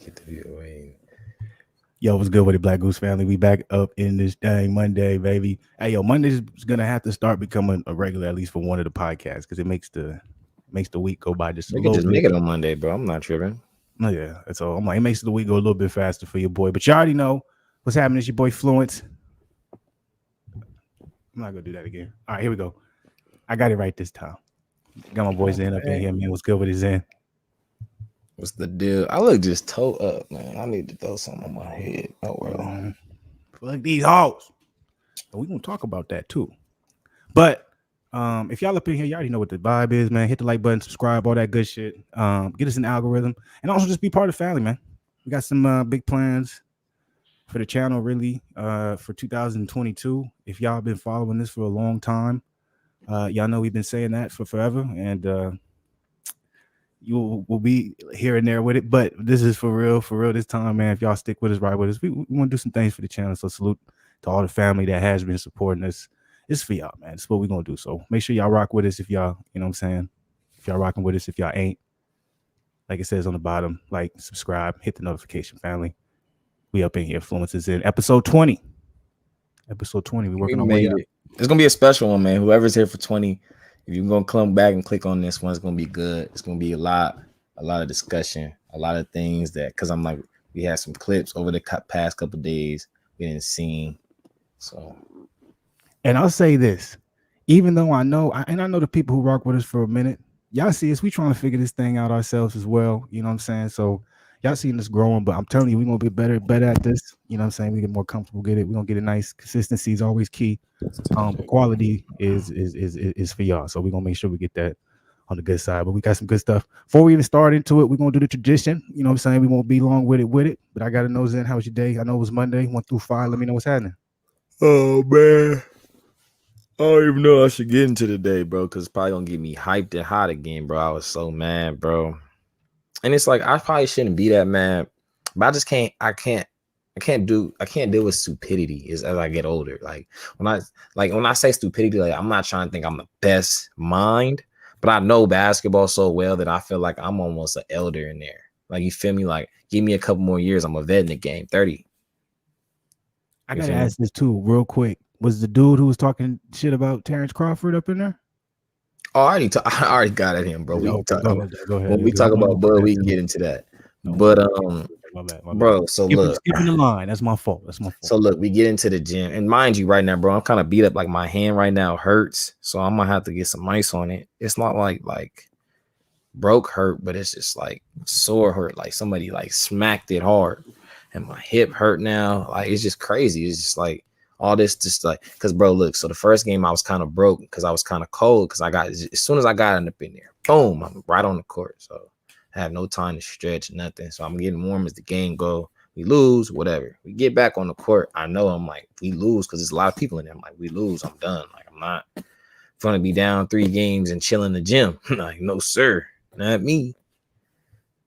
Get the view away. Yo, what's good with the Black Goose family? We back up in this dang Monday, baby. Hey, yo, Monday's gonna have to start becoming a regular, at least for one of the podcasts, because it makes the week go by just a They could little just bit. make it on Monday, bro. I'm not tripping. Oh yeah, that's all. I'm like, it makes the week go a little bit faster for your boy. But you already know what's happening. It's your boy Fluence. I'm not gonna do that again. All right, here we go. I got it right this time. Got my boys in up in here, man. What's good with his in? What's the deal? I look just toe up, man. I need to throw something on my head. Oh well. Fuck these hoes. But we gonna talk about that too. But if y'all up in here, you already know what the vibe is, man. Hit the like button, subscribe, all that good shit. Get us an algorithm, and also just be part of the family, man. We got some big plans for the channel, really, for 2022. If y'all been following this for a long time, y'all know we've been saying that for forever, and you will be here and there with it. But this is for real this time, man. If y'all stick with us, ride with us, we want to do some things for the channel. So salute to all the family that has been supporting us. It's for y'all, man. It's what we're gonna do. So make sure y'all rock with us if y'all, you know what I'm saying? If y'all rocking with us, if y'all ain't, like it says on the bottom, like, subscribe, hit the notification, family. We up in here. Fluence is in episode 20. Episode 20. We're working on it. It's gonna be a special one, man. Whoever's here for 20, if you're gonna come back and click on this one, it's gonna be good. It's gonna be a lot of discussion, a lot of things that, because I'm like, we had some clips over the past couple days we didn't see. So, and I'll say this, even though I know the people who rock with us for a minute, y'all see us, we trying to figure this thing out ourselves as well. You know what I'm saying? So y'all seeing us growing, but I'm telling you, we're gonna be better at this. You know what I'm saying? We get more comfortable, we're gonna get a nice consistency is always key. Quality is for y'all. So we're gonna make sure we get that on the good side. But we got some good stuff. Before we even start into it, we're gonna do the tradition. You know what I'm saying? We won't be long with it. But I gotta know, Zen, how was your day? I know it was Monday, 1 through 5. Let me know what's happening. Oh man, I don't even know I should get into the day, bro, because it's probably gonna get me hyped and hot again, bro. I was so mad, bro. And it's like, I probably shouldn't be that mad, but I just can't. I can't deal with stupidity as I get older. Like when I say stupidity, like, I'm not trying to think I'm the best mind, but I know basketball so well that I feel like I'm almost an elder in there. Like, you feel me? Like, give me a couple more years, I'm a vet in the game. 30. I gotta ask this too, real quick. Was the dude who was talking shit about Terence Crawford up in there? Oh, I already got at him, bro. Go ahead. When we talk about Bud, we can get into that. But my bad. Bro, so look, skipping the line. That's my fault. So look, we get into the gym, and mind you, right now, bro, I'm kind of beat up. Like, my hand right now hurts, so I'm gonna have to get some ice on it. It's not like broke hurt, but it's just like sore hurt, like somebody like smacked it hard, and my hip hurt now. Like, it's just crazy. It's just like all this, just like, because, bro, look, so the first game I was kind of broke because I was kind of cold, because as soon as I got up in there, boom, I'm right on the court. So I have no time to stretch, nothing. So I'm getting warm as the game go. We lose, whatever. We get back on the court. I know, I'm like, we lose, because there's a lot of people in there. I'm like, we lose, I'm done. Like, I'm not going to be down 3 games and chill in the gym. Like, no, sir, not me.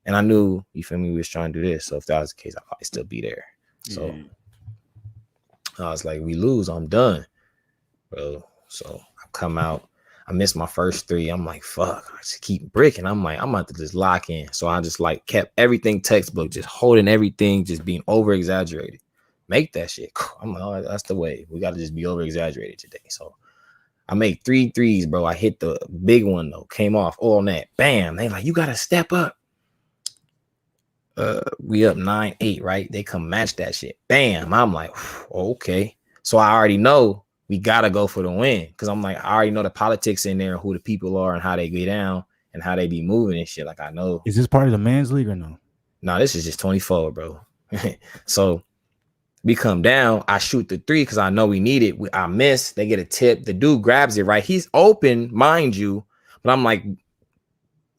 And I knew, you feel me, we was trying to do this. So if that was the case, I'd probably still be there. So I was like, we lose, I'm done, bro. So I come out. I missed my first 3. I'm like, fuck, I just keep bricking. I'm like, I'm about to just lock in. So I just like kept everything textbook, just holding everything, just being over exaggerated. Make that shit. I'm like, oh, that's the way. We got to just be over exaggerated today. So I made 3 threes, bro. I hit the big one though, came off all net. Bam. They like, you got to step up. We up 9-8, right? They come match that shit. Bam. I'm like, okay. So I already know we gotta go for the win, because I'm like, I already know the politics in there, who the people are and how they get down and how they be moving and shit. Like, I know. Is this part of the men's league or no? No, this is just 24, bro. So we come down. I shoot the 3 because I know we need it. I miss. They get a tip. The dude grabs it, right? He's open, mind you, but I'm like,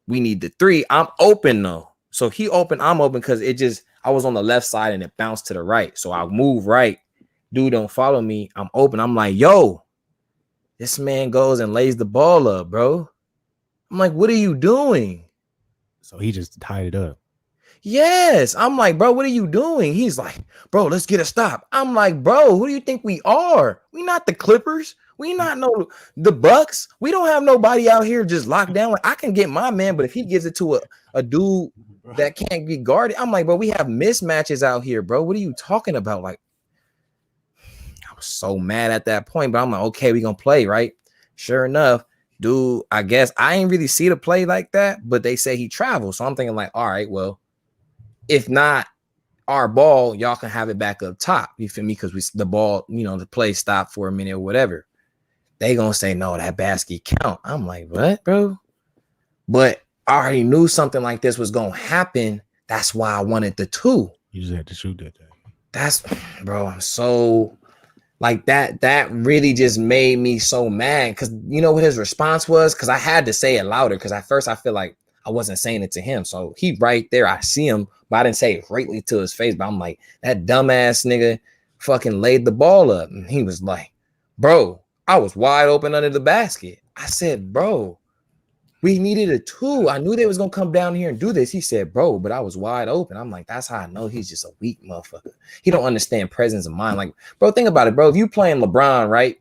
we need the 3. I'm open though. So he open, I'm open, because I was on the left side and it bounced to the right. So I move right. Dude don't follow me. I'm open. I'm like, yo, this man goes and lays the ball up, bro. I'm like, what are you doing? So he just tied it up. Yes. I'm like, bro, what are you doing? He's like, bro, let's get a stop. I'm like, bro, who do you think we are? We not the Clippers. We not the Bucks. We don't have nobody out here just locked down. Like, I can get my man, but if he gives it to a dude that can't be guarded. I'm like, bro, we have mismatches out here, bro. What are you talking about? Like, I was so mad at that point, but I'm like, okay, we gonna play, right? Sure enough, dude, I guess I ain't really see the play like that, but they say he traveled. So I'm thinking, like, all right, well, if not our ball, y'all can have it back up top. You feel me? Because the ball, the play stopped for a minute or whatever. They gonna say, no, that basket count. I'm like, what, bro? But I already knew something like this was gonna happen. That's why I wanted the 2. You just had to shoot that thing. That's, bro, I'm so like that really just made me so mad. Because you know what his response was? Because I had to say it louder, because at first I feel like I wasn't saying it to him. So he right there, I see him, but I didn't say it greatly to his face. But I'm like, that dumbass nigga fucking laid the ball up. And he was like, bro, I was wide open under the basket. I said, bro, we needed a 2. I knew they was gonna come down here and do this. He said, bro, but I was wide open. I'm like, that's how I know he's just a weak motherfucker. He don't understand presence of mind. Like, bro, think about it, bro. If you playing LeBron, right?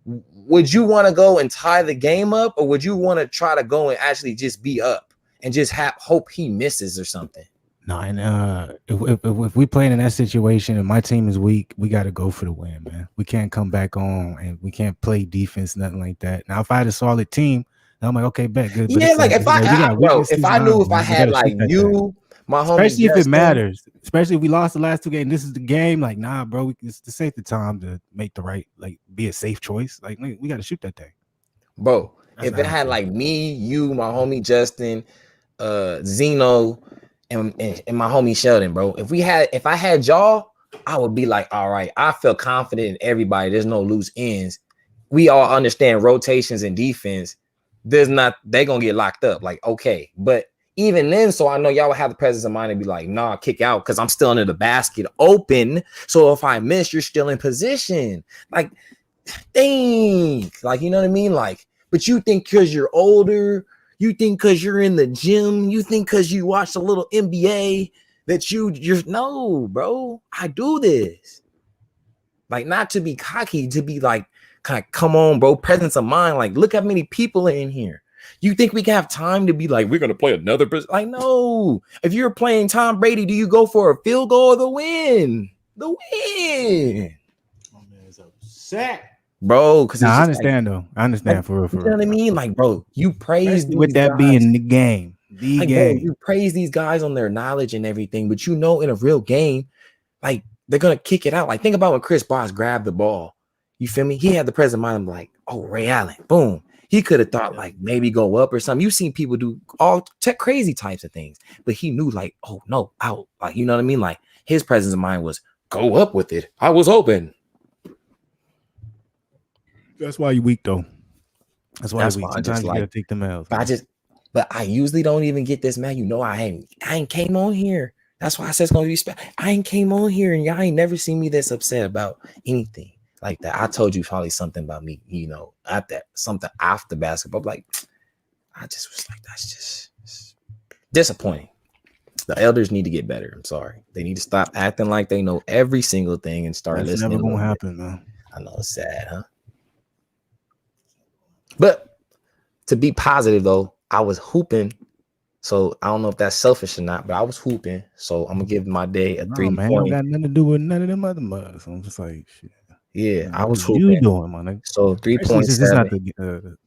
Would you want to go and tie the game up, or would you want to try to go and actually just be up and just hope he misses or something? No, and if we playing in that situation and my team is weak, we got to go for the win, man. We can't come back on and we can't play defense, nothing like that. Now, if I had a solid team, I'm like, okay, bet good. But yeah, like if I knew if I had like you, my homie, especially if it matters, especially if we lost the last 2 games, this is the game. Like, nah, bro, it's the safe time to make the right, like, be a safe choice. Like, we got to shoot that thing, bro. If it had like me, you, my homie Justin, Zeno, and my homie Sheldon, bro. If I had y'all, I would be like, all right, I feel confident in everybody. There's no loose ends. We all understand rotations and defense. They gonna get locked up. Like, okay, but even then, so I know y'all would have the presence of mind and be like, nah, kick out, because I'm still under the basket open. So if I miss, you're still in position. Like, think, like, you know what I mean? Like, but you think because you're older, you think because you're in the gym, you think because you watch a little NBA that you're no, bro. I do this. Like, not to be cocky, to be like, kind of, come on, bro, presence of mind. Like, look how many people are in here. You think we can have time to be like, we're gonna play another person? Like, no. If you're playing Tom Brady, do you go for a field goal or the win? The win. My man's upset, bro. Because I understand, like, though. I understand, like, for real. You know what I mean? Like, bro, you praise with that guys, being the game. The like, game. Bro, you praise these guys on their knowledge and everything, but you know, in a real game, like, they're gonna kick it out. Like, think about when Chris Bosh grabbed the ball. You feel me? He had the present mind. I'm like, oh, Ray Allen, boom. He could have thought like maybe go up or something. You've seen people do all crazy types of things, but he knew like, oh no, out. Like, you know what I mean? Like, his presence of mind was go up with it. I was open. That's why you weak though. That's why you weak. Sometimes you gotta take them out. But I usually don't even get this mad. You know, I ain't came on here. That's why I said it's gonna be special. I ain't came on here and y'all ain't never seen me this upset about anything like that. I told you probably something about me, you know, at that something after basketball. Like, I just was like, that's just disappointing. The elders need to get better. I'm sorry. They need to stop acting like they know every single thing and start listening. Never gonna happen, man. I know it's sad, huh? But to be positive though, I was hooping. So I don't know if that's selfish or not, but I was hooping. So I'm gonna give my day a 3 man. Don't got nothing to do with none of them other mugs. So I'm just like, shit. Yeah, man, I was hooping. You doing, my nigga? So 3.7. This is not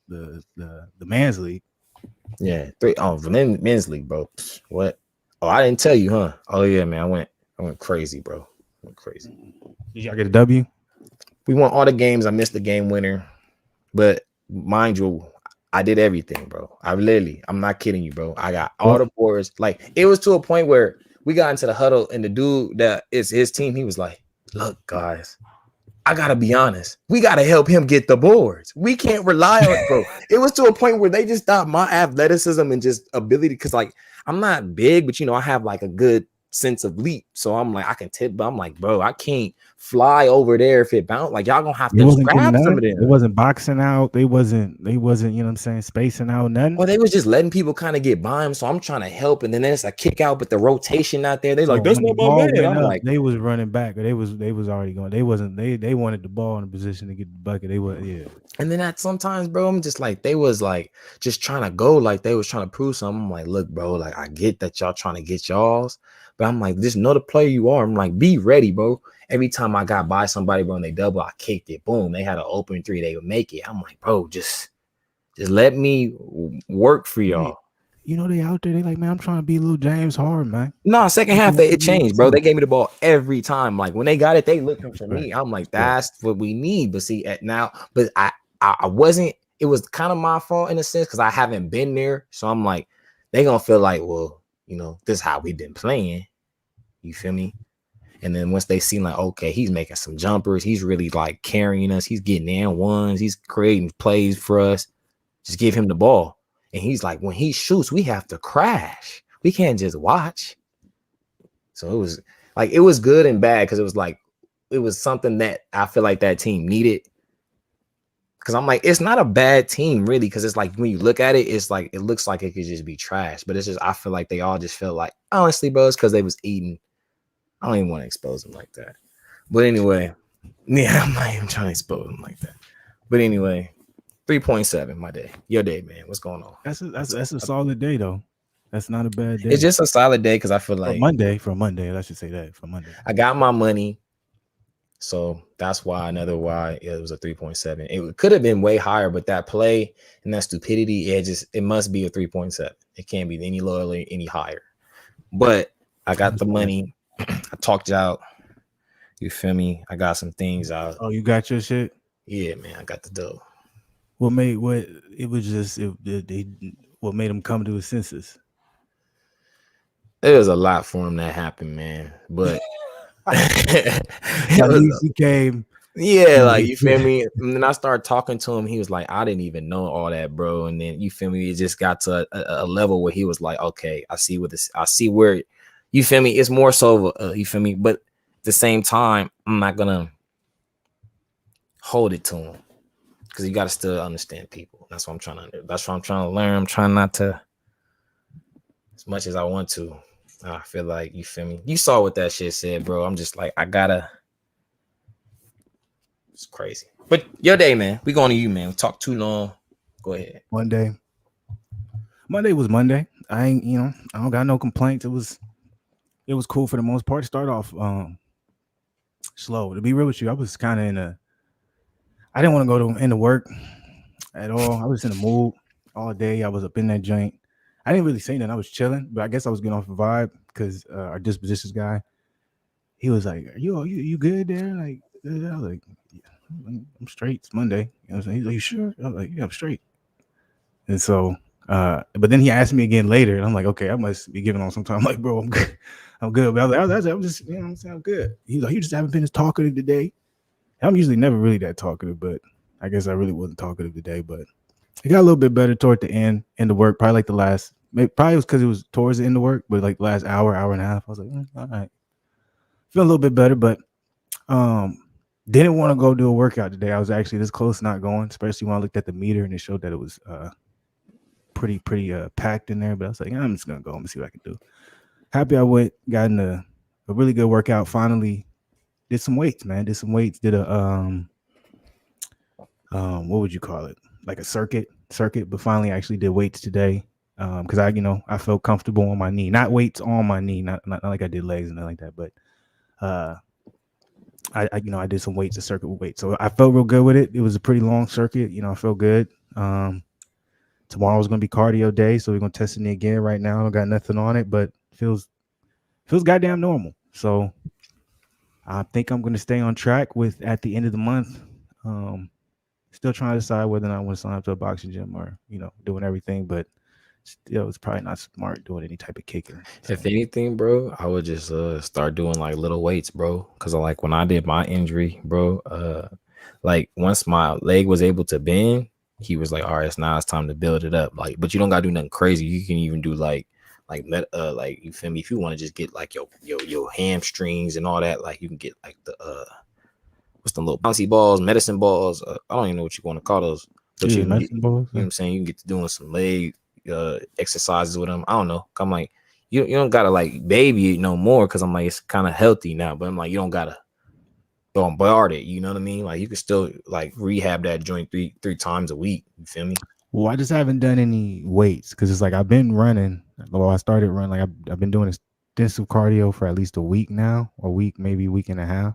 the man's league. Yeah, men's league, bro. What? Oh, I didn't tell you, huh? Oh yeah, man. I went crazy, bro. I went crazy. Did y'all get a W? We won all the games. I missed the game winner, but mind you, I did everything, bro. I'm not kidding you, bro. I got all the boards. Like, it was to a point where we got into the huddle and the dude that is his team, he was like, look, guys, I gotta be honest. We gotta help him get the boards. We can't rely on it, bro. It was to a point where they just thought my athleticism and just ability, because like I'm not big, but you know, I have like a good sense of leap. So I'm like, I can tip, but I'm like, bro, I can't fly over there if it bounce. Like y'all gonna have It to wasn't getting grab some of none. them. It wasn't boxing out. They wasn't, you know what I'm saying, spacing out nothing. Well, they was just letting people kind of get by him. So I'm trying to help. And then there's a kick out, but the rotation out there. They So like, that's when the not my ball man. went I'm up, like, they was running back, or they was already going. They wasn't, they wanted the ball in a position to get the bucket. They were, yeah. and then at sometimes, bro, I'm just like, they was like just trying to go, like they was trying to prove something. I'm like, look, bro, like I get that y'all trying to get y'all's, but I'm like, just know the player you are. I'm like, be ready, bro. Every time I got by somebody, bro, and they double, I kicked it. Boom, they had an open three, they would make it. I'm like, bro, just let me work for y'all. You know, they out there, they like, man, I'm trying to be a little James Harden, man. No, second half it changed, bro. They gave me the ball every time. Like when they got it, they looking for me. I'm like, that's what we need. But see, at now, but I wasn't. It was kind of my fault in a sense because I haven't been there. So I'm like, they gonna feel like, well, you know, this is how we've been playing. You feel me? And then once they see like, okay, he's making some jumpers, he's really like carrying us, he's getting in ones, he's creating plays for us. Just give him the ball. And he's like, when he shoots, we have to crash. We can't just watch. So it was like, it was good and bad because it was like, it was something that I feel like that team needed. Because I'm like, it's not a bad team, really. Because it's like, when you look at it, it's like, it looks like it could just be trash. But it's just, I feel like they all just felt like, honestly, bro, it's because they was eating. I don't even want to expose them like that. But anyway, yeah, I'm not even trying to expose them like that. But anyway, 3.7, my day. Your day, man. What's going on? That's a solid day, though. That's not a bad day. It's just a solid day because I feel like for Monday, I should say that for Monday. I got my money. So that's why it was a 3.7. It could have been way higher, but that play and that stupidity, it must be a 3.7. It can't be any lower, any higher. But I got the money. I talked out. You feel me? I got some things out. Oh, you got your shit? Yeah, man. I got the dough. What made them come to his senses? There was a lot for him that happened, man. But At least he came. Yeah, like you feel me? And then I started talking to him. He was like, I didn't even know all that, bro. And then you feel me? It just got to a level where he was like, okay, I see where you feel me? It's more so you feel me? But at the same time, I'm not gonna hold it to him because you gotta still understand people. That's what I'm trying to learn. I'm trying not to, as much as I want to. I feel like, you feel me? You saw what that shit said, bro. I'm just like, it's crazy. But your day, man. We going to you, man. We talk too long. Go ahead. Monday was Monday. I don't got no complaints. It was cool for the most part. Start off slow. To be real with you, I was kind of I didn't want to go into work at all. I was in the mood all day. I was up in that joint. I didn't really say nothing. I was chilling, but I guess I was getting off a vibe because our dispositions guy, he was like, you good there? Like, I was like, yeah, I'm straight. It's Monday. You know what I'm saying? He's like, you sure? I was like, yeah, I'm straight. And so, but then he asked me again later, and I'm like, okay, I must be giving on some time. I'm like, bro, I'm good. I'm good. But I was like, I'm just, you know what I'm saying? I'm good. He's like, you just haven't been as talkative today. I'm usually never really that talkative, but I guess I really wasn't talkative today. But it got a little bit better toward the end of work. Probably like probably was because it was towards the end of work, but like the last hour and a half, I was like, all right, feel a little bit better. But didn't want to go do a workout today. I was actually this close to not going, especially when I looked at the meter and it showed that it was pretty packed in there. But I was like, I'm just gonna go and see what I can do. Happy I went, got in a really good workout. Finally, did some weights, man. Did a what would you call it? Like a circuit, but finally actually did weights today. Because I felt comfortable on my knee, not weights on my knee, not like I did legs and nothing like that, but I did some weights, a circuit with weights, so I felt real good with it. It was a pretty long circuit, I felt good. Tomorrow's gonna be cardio day, so we're gonna test it again. Right now, I don't got nothing on it, but feels goddamn normal. So I think I'm gonna stay on track with at the end of the month. Still trying to decide whether or not I want to sign up to a boxing gym or doing everything, but still, it's probably not smart doing any type of kicking. So. If anything, bro, I would just start doing like little weights, bro. Because like when I did my injury, bro, like once my leg was able to bend, he was like, all right, now it's time to build it up. Like, but you don't gotta do nothing crazy. You can even do like like you feel me, if you want to just get like your hamstrings and all that, like you can get like the what's the little bouncy balls, medicine balls, I don't even know what you want to call those, but Yeah, you can get, medicine balls. you know what I'm saying, you can get to doing some leg exercises with them. I don't know, I'm like, you don't gotta like baby it no more, because I'm like, it's kind of healthy now, but I'm like, you don't gotta bombard it, you know what I mean? Like you can still like rehab that joint three times a week, you feel me? Well, I just haven't done any weights because it's like I've been running. Well, I started running, like I've been doing extensive cardio for at least a week now, a week, maybe a week and a half.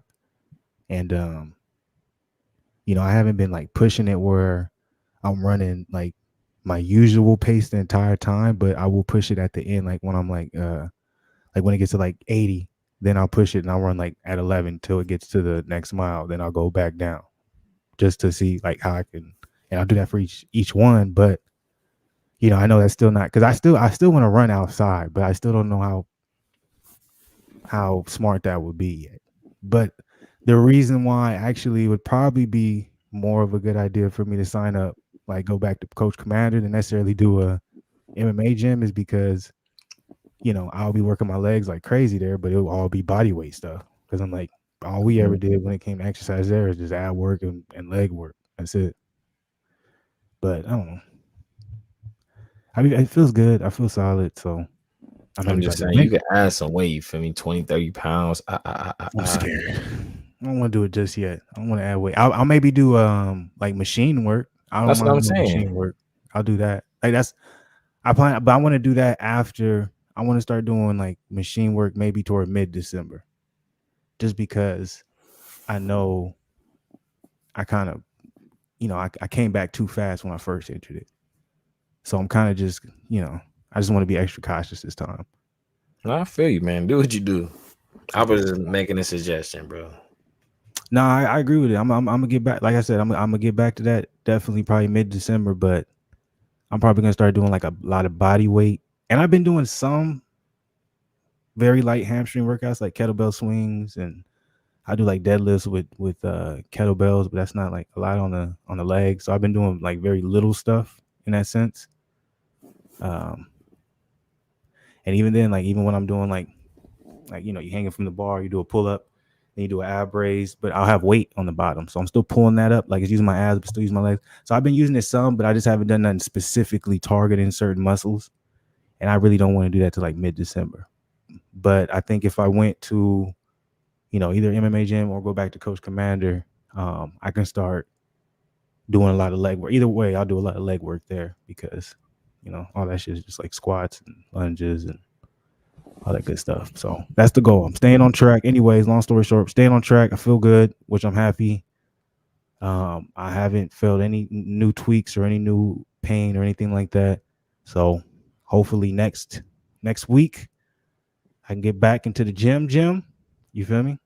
And I haven't been like pushing it where I'm running like my usual pace the entire time, but I will push it at the end, like when I'm like when it gets to like 80, then I'll push it and I'll run like at 11 till it gets to the next mile. Then I'll go back down just to see like how I can, and I'll do that for each one. But I know that's still not, because I still want to run outside, but I still don't know how smart that would be yet. But the reason why actually would probably be more of a good idea for me to sign up, like go back to Coach Commander than necessarily do a MMA gym, is because I'll be working my legs like crazy there, but it'll all be body weight stuff. Because I'm like, all we ever did when it came to exercise there is just ab work and leg work. That's it. But I don't know. I mean, it feels good. I feel solid. So I'm just saying, you can add some weight, you feel me? 20-30 pounds. I'm scared. I don't want to do it just yet. I don't want to add weight. I'll maybe do like machine work. I don't That's what I'm mind doing saying. machine work. I'll do that. Like I plan, but I want to do that after. I want to start doing like machine work maybe toward mid-December, just because I know I kind of, I came back too fast when I first entered it. So I'm kind of just, I just want to be extra cautious this time. No, I feel you, man. Do what you do. I was just making a suggestion, bro. No, I agree with it. I'm gonna get back. Like I said, I'm gonna get back to that definitely probably mid-December, but I'm probably gonna start doing like a lot of body weight. And I've been doing some very light hamstring workouts like kettlebell swings, and I do like deadlifts with kettlebells, but that's not like a lot on the legs. So I've been doing like very little stuff in that sense. And even then, like even when I'm doing like you hanging from the bar, you do a pull up, then you do an ab raise, but I'll have weight on the bottom, so I'm still pulling that up, like it's using my abs, but still using my legs. So I've been using it some, but I just haven't done nothing specifically targeting certain muscles, and I really don't want to do that till like mid-December. But I think if I went to either MMA gym or go back to Coach Commander, I can start doing a lot of leg work. Either way, I'll do a lot of leg work there, because all that shit is just like squats and lunges and all that good stuff. So that's the goal. I'm staying on track. Anyways, long story short, staying on track. I feel good, which I'm happy. I haven't felt any new tweaks or any new pain or anything like that. So hopefully next week I can get back into the gym. You feel me?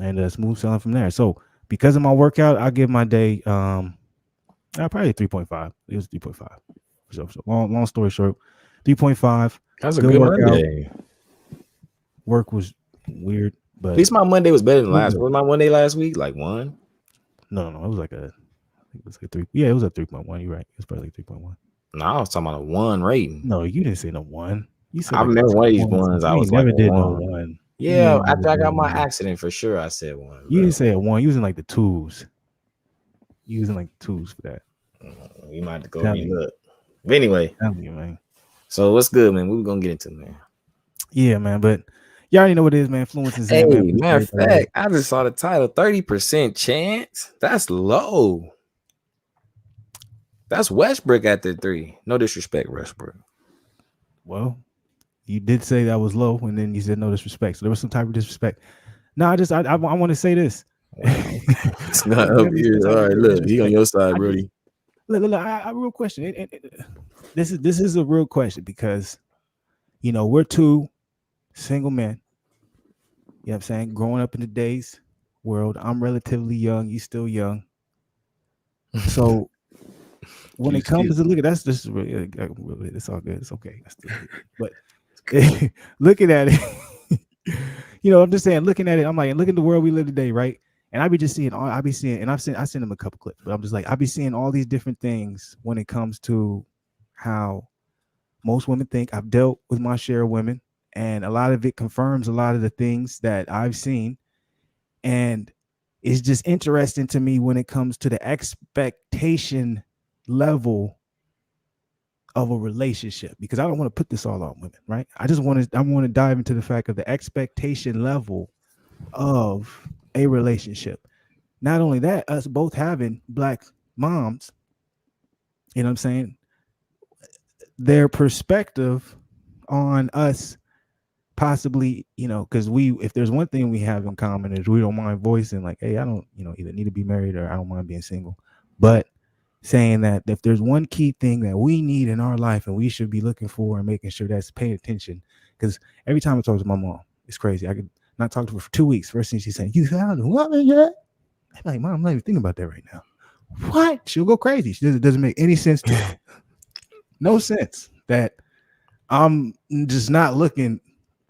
And smooth sailing from there. So because of my workout, I'll give my day probably 3.5. It was 3.5. So long story short, 3.5. That's a good Monday. Work was weird, but at least my Monday was better than last. Was my Monday last week like 1? No, it was like I think it was like 3. Yeah, it was a 3.1. You're right. It was probably like 3.1. No, I was talking about a 1 rating. No, you didn't say no 1. You said I remember one of these ones. I was never like did 1. No 1. Yeah, after I got my accident, for sure, I said 1. You didn't say a 1. Using like the 2s. Using like the 2s for that. You might have to go relook. But anyway, you, man. So what's good, man? What we gonna get into, man? Yeah, man. But you already know what it is, man. Fluence and Zien, man. Matter of fact, I just saw the title, 30% chance. That's low. That's Westbrook at the 3. No disrespect, Westbrook. Well, you did say that was low, and then you said no disrespect. So there was some type of disrespect. No, I want to say this. Wow. It's not up here. All right, look, he on your side, Brody. Look, I real question. This is a real question, because we're two single men. You know what I'm saying? Growing up in today's world, I'm relatively young. You still young. So when it comes to that's just really, it's all good. It's okay. But looking at it, I'm just saying, looking at it, I'm like, look at the world we live today, right? And I be just seeing all, and I sent them a couple clips, but I'm just like, I be seeing all these different things when it comes to how most women think. I've dealt with my share of women, and a lot of it confirms a lot of the things that I've seen. And it's just interesting to me when it comes to the expectation level of a relationship, because I don't want to put this all on women, right? I want to dive into the fact of the expectation level of a relationship. Not only that, us both having Black moms, you know what I'm saying? Their perspective on us possibly, because if there's one thing we have in common is we don't mind voicing like, hey, I don't, either need to be married or I don't mind being single. But saying that if there's one key thing that we need in our life and we should be looking for and making sure that's paying attention, because every time I talk to my mom, it's crazy. I could not talk to her for 2 weeks. First thing she's saying, you found a woman yet? I'm like, Mom, I'm not even thinking about that right now. What? She'll go crazy. It doesn't make any sense to her. No sense that I'm just not looking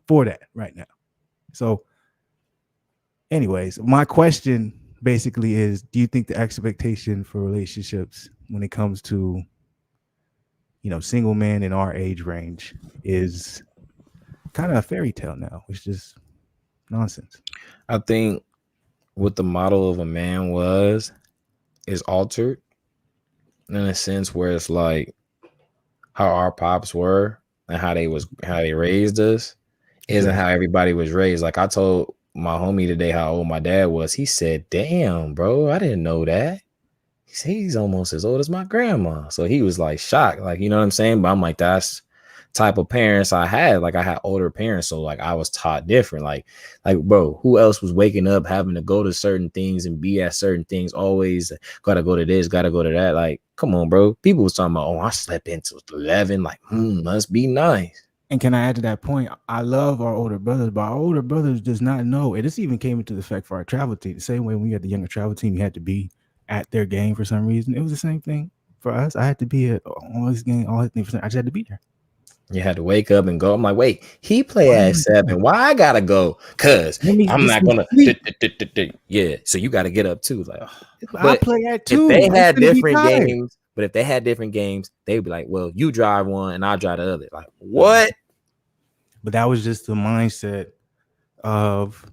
for that right now. So anyways, my question basically is, do you think the expectation for relationships when it comes to single men in our age range is kind of a fairy tale now, which is nonsense? I think what the model of a man is altered in a sense where it's like how our pops were and how they raised us isn't how everybody was raised. Like I told my homie today how old my dad was. He said, damn, bro, I didn't know that. He said he's almost as old as my grandma. So he was like shocked, like, you know what I'm saying? But I'm like, that's type of parents I had. Like I had older parents, so like I was taught different. Like bro, who else was waking up having to go to certain things and be at certain things, always gotta go to this, gotta go to that? Like, come on, bro. People was talking about, oh, I slept until 11. Like, must be nice. And can I add to that point? I love our older brothers, but our older brothers does not know. And this even came into effect for our travel team. The same way when we had the younger travel team, you had to be at their game for some reason. It was the same thing for us. I had to be at all his game, all his things. I just had to be there. You had to wake up and go. I'm like, wait, he play at 7. Why I gotta go? Cause I'm not gonna. Yeah, so you got to get up too. Like, I play at 2. If they had different games, they'd be like, well, you drive one and I drive the other. Like, what? But that was just the mindset of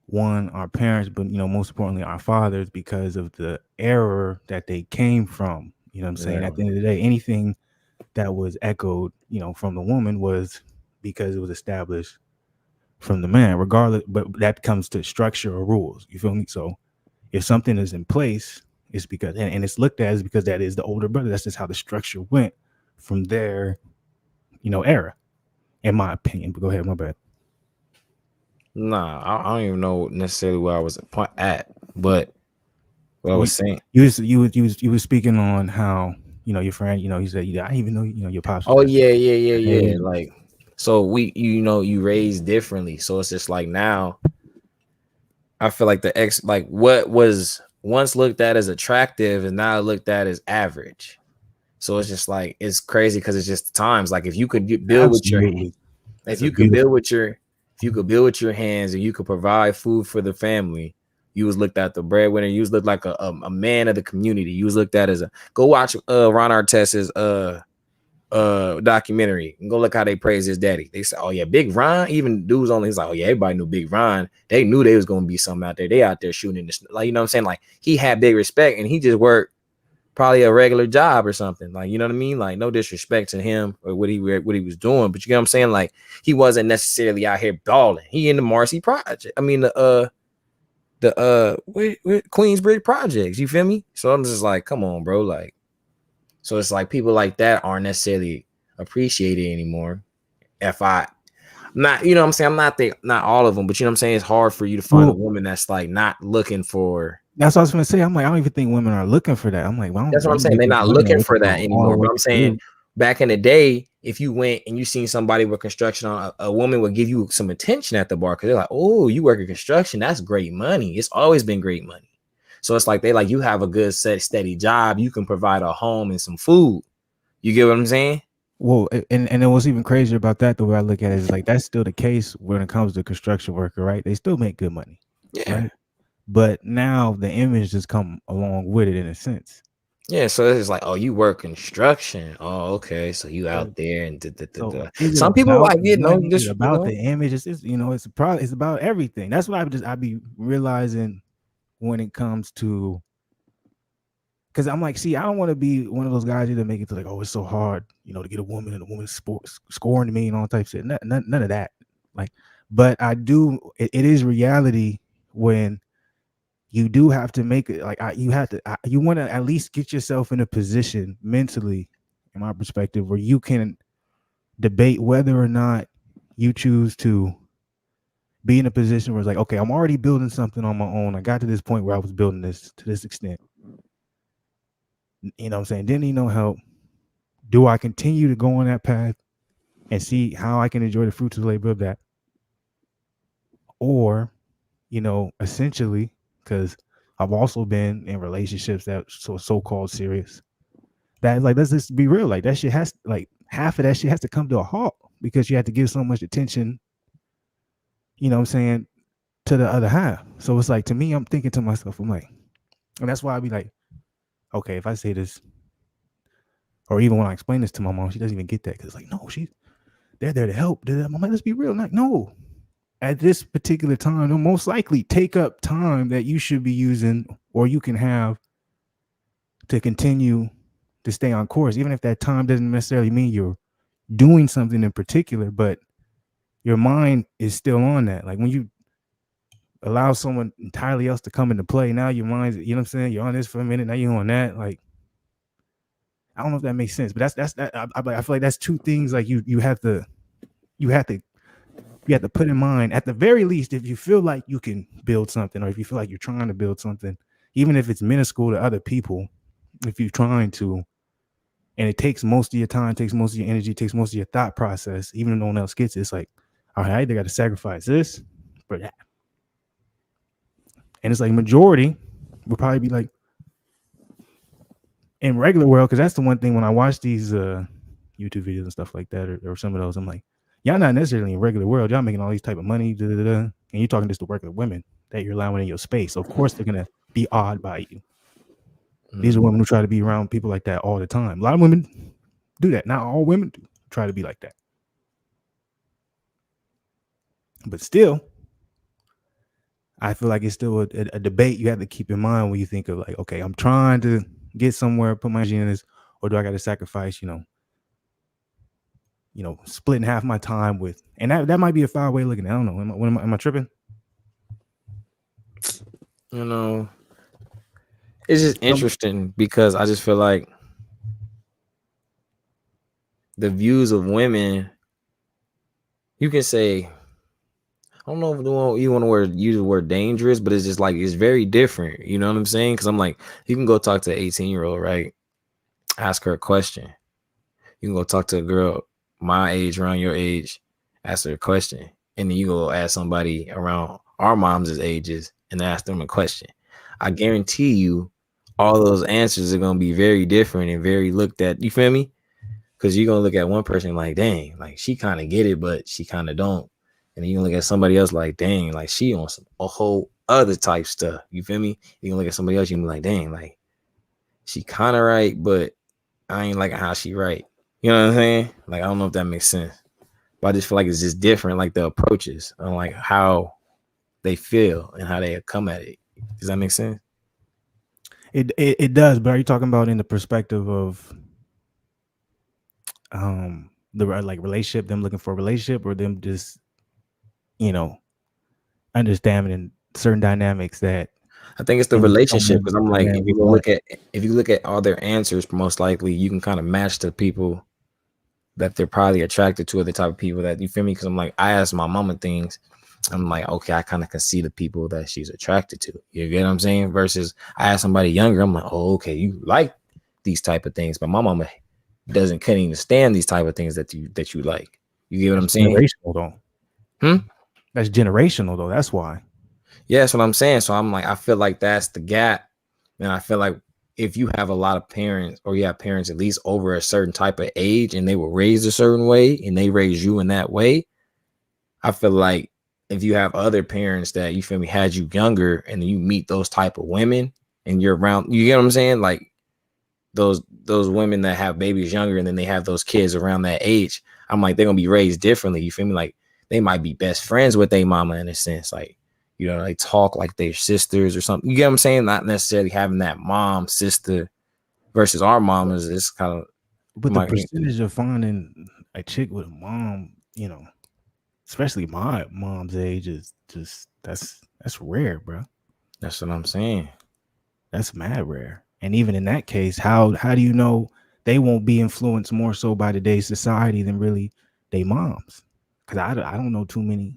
one, our parents, but most importantly, our fathers, because of the error that they came from. You know what I'm saying? Yeah. At the end of the day, anything that was echoed, from the woman was because it was established from the man, regardless. But that comes to structure or rules. You feel me? So if something is in place, it's because, and it's looked at as because that is the older brother. That's just how the structure went from their, era, in my opinion. But go ahead, my bad. Nah, I don't even know necessarily where I was at, but what I was saying. You was speaking on how, your friend, he said, I didn't even know, your pops. Oh, yeah. Like, so you raised differently. So it's just like now, I feel like what was once looked at as attractive is now looked at as average. So it's just like, it's crazy because it's just the times. Like if you could build with your hands, if you could build with your hands and you could provide food for the family, you was looked at the breadwinner. You was looked like a man of the community. You was looked at as go watch Ron Artest's documentary and go look how they praise his daddy. They said, oh yeah, Big Ron. Even dudes only, he's like, oh yeah, everybody knew Big Ron. They knew they was gonna be something out there. They out there shooting in the, like, you know what I'm saying? Like he had big respect and he just worked probably a regular job or something. Like, you know what I mean? Like no disrespect to him or what he was doing, but you know what I'm saying? Like he wasn't necessarily out here balling. He in the Marcy Project. I mean the Queensbridge projects. You feel me? So I'm just like, come on, bro. Like, so it's like people like that aren't necessarily appreciated anymore. If I not, you know what I'm saying? I'm not all of them, but you know what I'm saying? It's hard for you to find a woman that's like not looking for. That's what I was going to say. I'm like, I don't even think women are looking for that. I'm like, that's what I'm saying. They're not looking for that anymore. But I'm saying back in the day, if you went and you seen somebody with construction on, a woman would give you some attention at the bar because they're like, oh, you work in construction. That's great money. It's always been great money. So it's like they like, you have a good steady job. You can provide a home and some food. You get what I'm saying? Well, and what's even crazier about that, the way I look at it, is like that's still the case when it comes to construction worker, right? They still make good money. Yeah. Right? But now the image just come along with it in a sense. Yeah, so it's like, oh, you work construction. Oh, okay. So you But out there and so is it some people about like the you know money? Is it just about the image? It's you know, it's a problem. It's about everything. That's what I be realizing when it comes to, because I'm like, see, I don't want to be one of those guys that make it to like, oh, it's so hard, you know, to get a woman and a woman sports scoring me and all types of shit. None of that. Like, but I do. It is reality when you do have to make it. Like, you have to. You want to at least get yourself in a position mentally, in my perspective, where you can debate whether or not you choose to be in a position where it's like, okay, I'm already building something on my own. I got to this point where I was building this to this extent. You know what I'm saying? Didn't need no help. Do I continue to go on that path and see how I can enjoy the fruits of the labor of that? Or, you know, essentially, because I've also been in relationships that so-called serious. That, like, let's just be real. Like, that shit has, like, half of that shit has to come to a halt because you have to give so much attention, you know what I'm saying, to the other half. So it's like, to me, I'm thinking to myself, I'm like, and that's why I be like, okay, if I say this, or even when I explain this to my mom, she doesn't even get that because, like, no, they're there to help. I'm like, let's be real. Like, no, at this particular time, they'll most likely take up time that you should be using or you can have to continue to stay on course, even if that time doesn't necessarily mean you're doing something in particular, but your mind is still on that. Like, when you allow someone entirely else to come into play, now your mind's, you know what I'm saying, you're on this for a minute, now you're on that. Like, I don't know if that makes sense, but that's that. I feel like that's two things. Like, you have to put in mind, at the very least, if you feel like you can build something, or if you feel like you're trying to build something, even if it's minuscule to other people, if you're trying to, and it takes most of your time, takes most of your energy, takes most of your thought process, even if no one else gets it, it's like, all right, I either got to sacrifice this for that. And it's like, majority would probably be like, in regular world, because that's the one thing when I watch these YouTube videos and stuff like that, or some of those, I'm like, y'all not necessarily in regular world. Y'all making all these type of money, and you're talking just to regular women that you're allowing in your space. So of course they're gonna be awed by you. These are women who try to be around people like that all the time. A lot of women do that. Not all women do try to be like that. But still, I feel like it's still a debate you have to keep in mind when you think of, like, okay, I'm trying to get somewhere, put my energy in this, or do I got to sacrifice, you know, splitting half my time with, and that might be a foul way of looking at it. I don't know. Am I tripping? you know, it's just interesting because I just feel like the views of women, you can say, I don't know if you want to use the word dangerous, but it's just like, it's very different. You know what I'm saying? Because I'm like, you can go talk to an 18-year-old, right? Ask her a question. You can go talk to a girl my age, around your age, ask her a question. And then you go ask somebody around our moms' ages and ask them a question. I guarantee you all those answers are going to be very different and very looked at. You feel me? Because you're going to look at one person like, dang, like she kind of get it, but she kind of don't. And then you look at somebody else like, dang, like she on a whole other type stuff. You feel me? You can look at somebody else, you can be like, dang, like she kind of right, but I ain't like how she right. You know what I'm saying? Like, I don't know if that makes sense. But I just feel like it's just different, like the approaches and like how they feel and how they come at it. Does that make sense? It does, but are you talking about in the perspective of the like relationship, them looking for a relationship, or them just, you know, understanding certain dynamics that I think it's the relationship, because I'm like, if you look at all their answers, most likely you can kind of match the people that they're probably attracted to, or the type of people that, you feel me? Because I'm like, I asked my mama things. I'm like, okay, I kind of can see the people that she's attracted to. You get what I'm saying? Versus I ask somebody younger, I'm like, oh, okay, you like these type of things, but my mama couldn't even stand these type of things that you like. You get what I'm saying? Generational though. That's generational though. That's why. Yeah, that's what I'm saying. So I'm like, I feel like that's the gap. And I feel like if you have a lot of parents, or you have parents at least over a certain type of age, and they were raised a certain way and they raised you in that way, I feel like if you have other parents that, you feel me, had you younger, and then you meet those type of women and you're around, you get what I'm saying? Like, those women that have babies younger and then they have those kids around that age, I'm like, they're gonna be raised differently. You feel me? Like they might be best friends with their mama in a sense, like, you know, they talk like they're sisters or something. You get what I'm saying? Not necessarily having that mom sister versus our mamas. It's kind of, But the percentage of finding a chick with a mom, you know, especially my mom's age, is just that's rare, bro. That's what I'm saying. That's mad rare. And even in that case, how do you know they won't be influenced more so by today's society than really they moms? Because I don't know too many.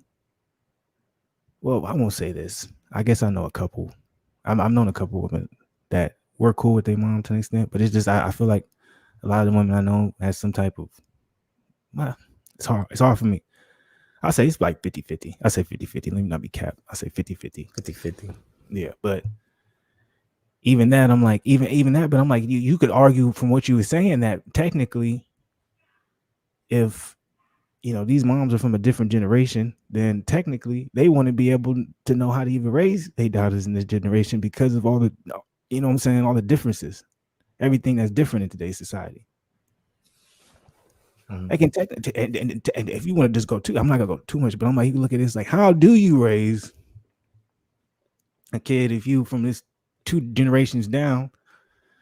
Well, I won't say this. I guess I know a couple. I've known a couple women that were cool with their mom to an extent, but it's just I feel like a lot of the women I know has some type of, well, it's hard. It's hard for me. I say it's like 50-50. I say 50-50. Let me not be capped. I say 50-50. 50-50. Yeah, but even that, I'm like, even that, but I'm like, you could argue from what you were saying that technically, if you know these moms are from a different generation, then technically they want to be able to know how to even raise their daughters in this generation because of all the, you know what I'm saying, all the differences, everything that's different in today's society. I can and if you want to just go too, I'm not gonna go too much, but I'm like, you look at this like, how do you raise a kid if you from this 2 generations down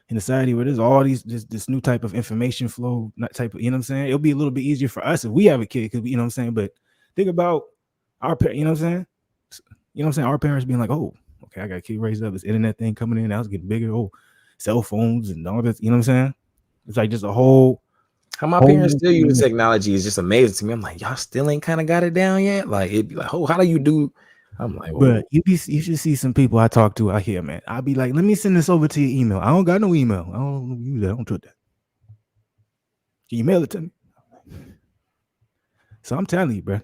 in a society where there's all these this new type of information flow, not type of, you know what I'm saying? It'll be a little bit easier for us if we have a kid, because you know what I'm saying. But think about our parents, you know what I'm saying? You know what I'm saying? Our parents being like, oh, okay, I got a kid raised up, this internet thing coming in, now it's getting bigger, oh, cell phones and all this, you know what I'm saying? It's like just a whole. How my parents still use technology is just amazing to me. I'm like, y'all still ain't kind of got it down yet. Like it'd be like, oh, how do you do? I'm like, but you should see some people I talk to out here, man. I'll be like, let me send this over to your email. I don't got no email. I don't use that. I don't do that. Can you mail it to me? So I'm telling you, bro.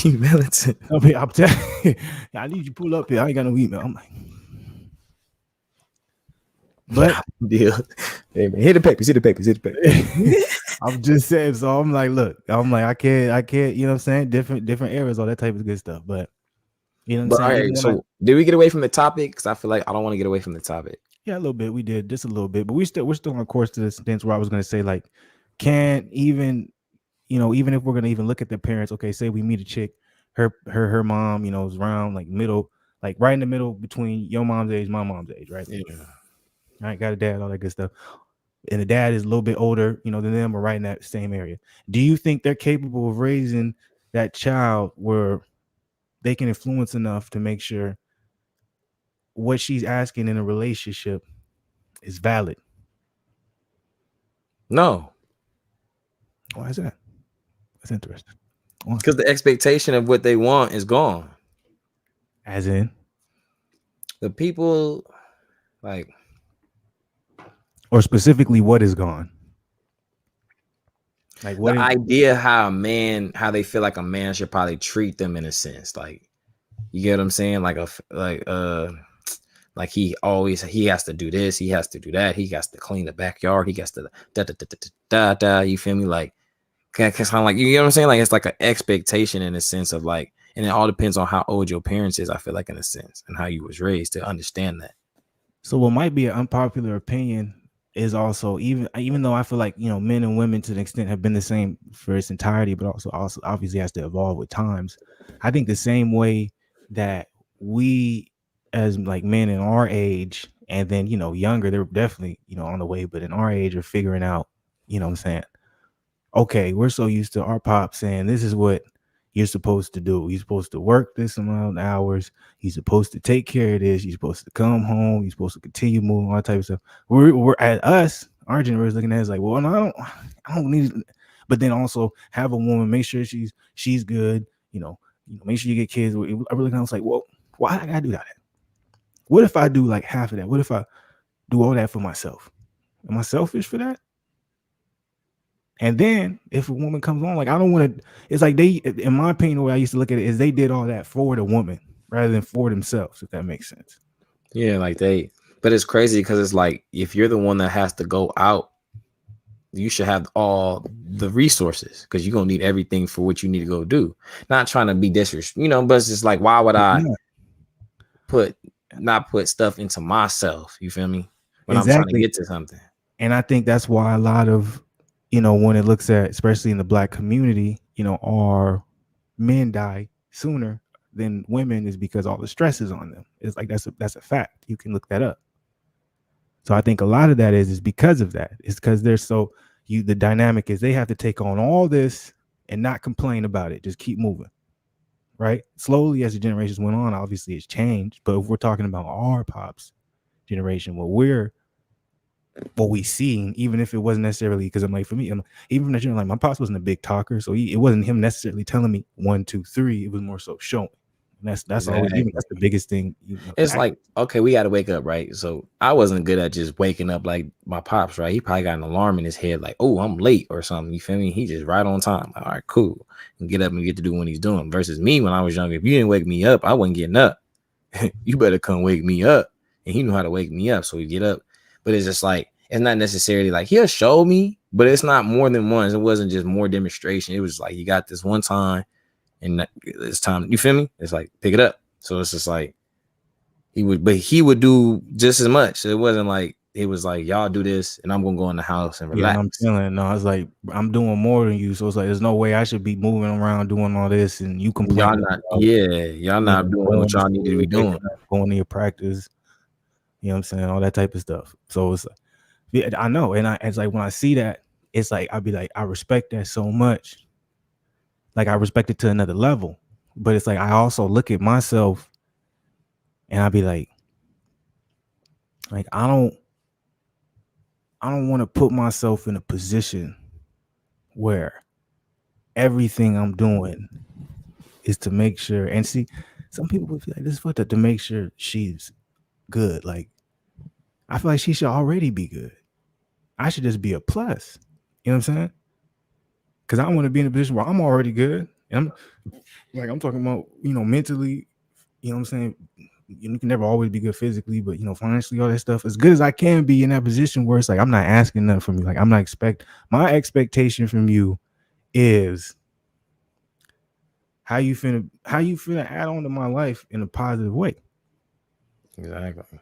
Email it to me. I'm telling you, I need you to pull up here. I ain't got no email. I'm like, but deal. Hey man, hit the papers. I'm just saying. So I'm like, look, I can't, you know what I'm saying? Different eras, all that type of good stuff. But you know what I'm saying? Right, so did we get away from the topic? Because I feel like I don't want to get away from the topic. Yeah, a little bit. We did just a little bit, but we're still on course to this things where I was gonna say, like, can't even, you know, even if we're gonna even look at the parents, okay, say we meet a chick, her mom, you know, is around like middle, like right in the middle between your mom's age, my mom's age, right? Yeah. All right, got a dad, all that good stuff. And the dad is a little bit older, you know, than them, or right in that same area. Do you think they're capable of raising that child where they can influence enough to make sure what she's asking in a relationship is valid? No. Why is that? That's interesting. Because the expectation of what they want is gone. As in? The people, like... Or specifically, what is gone? Like what the idea how they feel like a man should probably treat them in a sense. Like, you get what I'm saying? Like he has to do this, he has to do that, he has to clean the backyard, he has to you feel me? Like, kind of like, you get what I'm saying? Like, it's like an expectation in a sense of like, and it all depends on how old your parents is, I feel like, in a sense, and how you was raised to understand that. So what might be an unpopular opinion is also, even though I feel like, you know, men and women to an extent have been the same for its entirety, but also obviously has to evolve with times. I think the same way that we as like men in our age, and then, you know, younger, they're definitely, you know, on the way, but in our age are figuring out, you know what I'm saying? Okay, we're so used to our pop saying this is what you're supposed to do. You're supposed to work this amount of hours. You're supposed to take care of this. You're supposed to come home. You're supposed to continue moving, all that type of stuff. We're at us, our generation, looking at it as like, well, no, I don't need it. But then also have a woman, make sure she's good, you know, make sure you get kids. I really kind of like, well, why I gotta do that? What if I do like half of that? What if I do all that for myself? Am I selfish for that? And then if a woman comes on, like, I don't want to, it's like they, in my opinion, the way I used to look at it is they did all that for the woman rather than for themselves, if that makes sense. Yeah, like but it's crazy because it's like, if you're the one that has to go out, you should have all the resources because you're going to need everything for what you need to go do. Not trying to be disrespectful, you know, but it's just like, why would I not put stuff into myself? You feel me? When I'm trying to get to something. And I think that's why a lot of, when it looks at, especially in the black community, our men die sooner than women is because all the stress is on them. It's like that's a fact. You can look that up. So I think a lot of that is because of that. It's because they're the dynamic is they have to take on all this and not complain about it. Just keep moving. Right? Slowly as the generations went on, obviously it's changed. But if we're talking about our pops generation, what we seen, even if it wasn't necessarily, because I'm like, for me, even from the general, like my pops wasn't a big talker, so it wasn't him necessarily telling me 1, 2, 3. It was more so showing. And that's always, even that's the biggest thing. It's like, okay, we got to wake up, right? So I wasn't good at just waking up like my pops, right? He probably got an alarm in his head, like, oh, I'm late or something. You feel me? He just right on time. Like, all right, cool. And get up and get to do what he's doing. Versus me when I was younger, if you didn't wake me up, I wasn't getting up. You better come wake me up. And he knew how to wake me up, so he get up. But it's just like, it's not necessarily like he'll show me, but it's not more than once. It wasn't just more demonstration. It was like, you got this one time and it's time. You feel me? It's like, pick it up. So it's just like, he would do just as much. So it wasn't like, it was like, y'all do this and I'm going to go in the house and relax. Yeah, and I'm feeling, no, it's like, I'm doing more than you. So it's like, there's no way I should be moving around doing all this and you complaining. Y'all not doing what y'all need to be doing. Going to your practice, you know what I'm saying? All that type of stuff. So it's like, yeah, I know. And it's like, when I see that, it's like, I'd be like, I respect that so much. Like, I respect it to another level. But it's like, I also look at myself and I'd be like I don't want to put myself in a position where everything I'm doing is to make sure, and see, some people would feel like this is fucked up, to make sure she's good. Like, I feel like she should already be good. I should just be a plus. You know what I'm saying? Because I want to be in a position where I'm already good. And I'm talking about, mentally, you know what I'm saying? You can never always be good physically, but financially, all that stuff, as good as I can be in that position where it's like, I'm not asking nothing from you. Like, I'm not my expectation from you is how you finna add on to my life in a positive way. Exactly.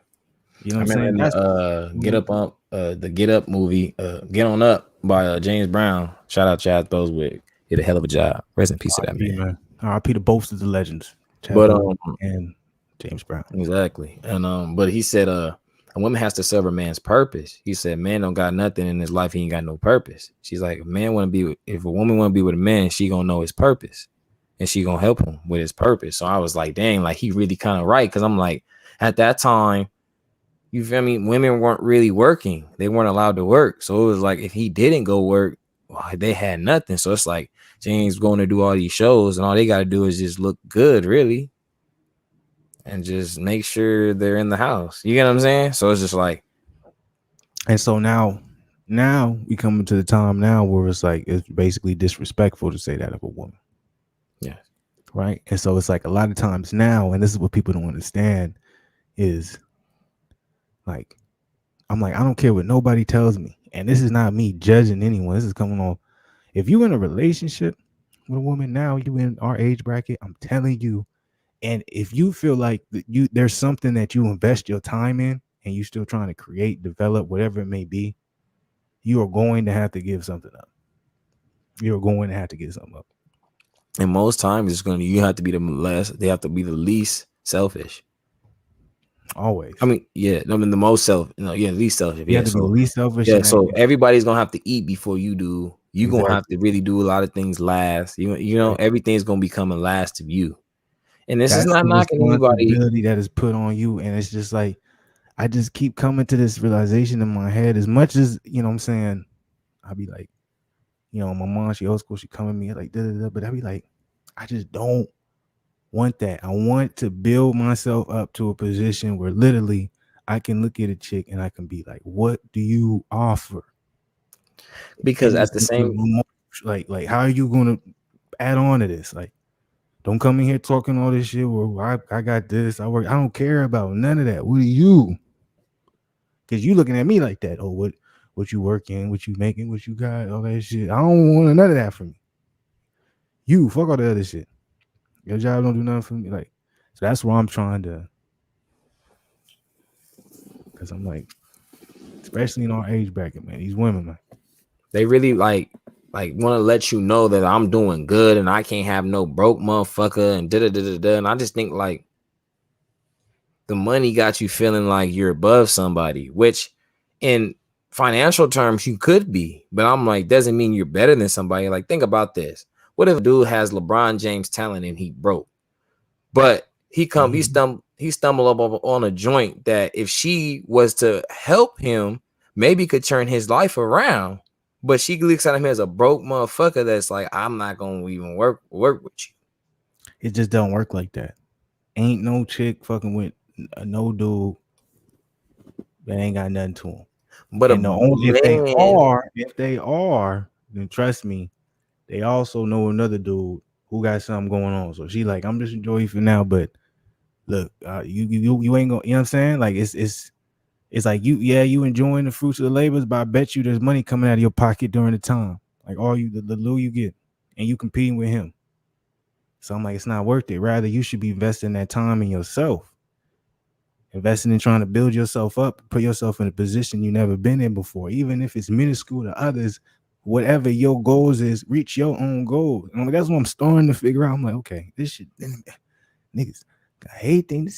You know what I'm saying? That's the Get Up movie, Get On Up by James Brown. Shout out Chad Boswick. Did a hell of a job. Rest in peace to that man. R.I.P. to both of the legends, Chad but and James Brown. Exactly. And but he said a woman has to serve a man's purpose. He said man don't got nothing in his life, he ain't got no purpose. She's like, if a woman want to be with a man, she gonna know his purpose and she gonna help him with his purpose. So I was like, dang, like he really kind of right. Cause I'm like, at that time, you feel me? Women weren't really working. They weren't allowed to work. So it was like, if he didn't go work, well, they had nothing. So it's like James going to do all these shows and all they got to do is just look good, really. And just make sure they're in the house. You get what I'm saying? So it's just like. And so now we come to the time now where it's like, it's basically disrespectful to say that of a woman. Yeah. Right. And so it's like a lot of times now, and this is what people don't understand, is like, I'm like, I don't care what nobody tells me. And this is not me judging anyone. This is coming off. If you're in a relationship with a woman now, you in our age bracket, I'm telling you. And if you feel like there's something that you invest your time in and you're still trying to create, develop, whatever it may be, you are going to have to give something up. You're going to have to give something up. And most times you have to be they have to be the least selfish. Always. I mean, yeah, the most least selfish. You have to be the least selfish. Yeah, so everybody's gonna have to eat before you do. You're gonna have to really do a lot of things last. You know, everything's gonna be coming last to you. And this is not knocking anybody that is put on you. And it's just like, I just keep coming to this realization in my head. As much as, you know what I'm saying, I'll be like, my mom, she old school, she come at me like, but I'll be like, I just don't want that. I want to build myself up to a position where literally I can look at a chick and I can be like, what do you offer? Because at the same, like, how are you going to add on to this? Like, don't come in here talking all this shit. Well, I got this. I work. I don't care about none of that. What are you? Because you looking at me like that. Oh, what you working? What you making? What you got? All that shit. I don't want none of that from you. You fuck all the other shit. Your job don't do nothing for me. Like, so that's why I'm trying to. Because I'm like, especially in our age bracket, man. These women, man. They really like want to let you know that I'm doing good and I can't have no broke motherfucker and da da da da da. And I just think like the money got you feeling like you're above somebody, which in financial terms you could be, but I'm like, doesn't mean you're better than somebody. Like, think about this. What if a dude has LeBron James talent and he broke, but he stumbled up on a joint that if she was to help him, maybe could turn his life around. But she looks at him as a broke motherfucker that's like, I'm not gonna even work with you. It just don't work like that. Ain't no chick fucking with no dude that ain't got nothing to him. But and if they are, then trust me, they also know another dude who got something going on. So she like, I'm just enjoying you for now, but look, you ain't gonna, you know what I'm saying? Like it's like you enjoying the fruits of the labors, but I bet you there's money coming out of your pocket during the time. Like all the little you get, and you competing with him. So I'm like, it's not worth it. Rather, you should be investing that time in yourself. Investing in trying to build yourself up, put yourself in a position you never been in before, even if it's minuscule to others. Whatever your goals is, reach your own goals. And that's what I'm starting to figure out. I'm like, okay, this shit, niggas, I hate thing to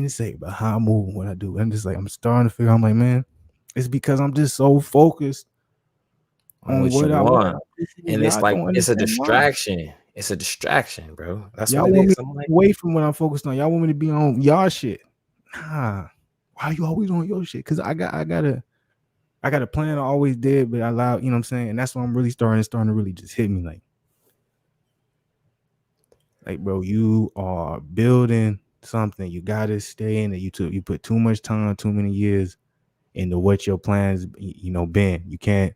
say about how I move and what I do. I'm just like, I'm starting to figure out, I'm like, man, it's because I'm just so focused on what I want. And it's like, it's a distraction. Why. It's a distraction, bro. That's y'all what it want is. Me away from what I'm focused on. Y'all want me to be on y'all shit. Nah. Why are you always on your shit? Because I got a plan I always did, but I allowed, you know what I'm saying? And that's why I'm really starting to really just hit me like, bro, you are building something. You gotta stay in it. You put too much time, too many years into what your plans, been. You can't,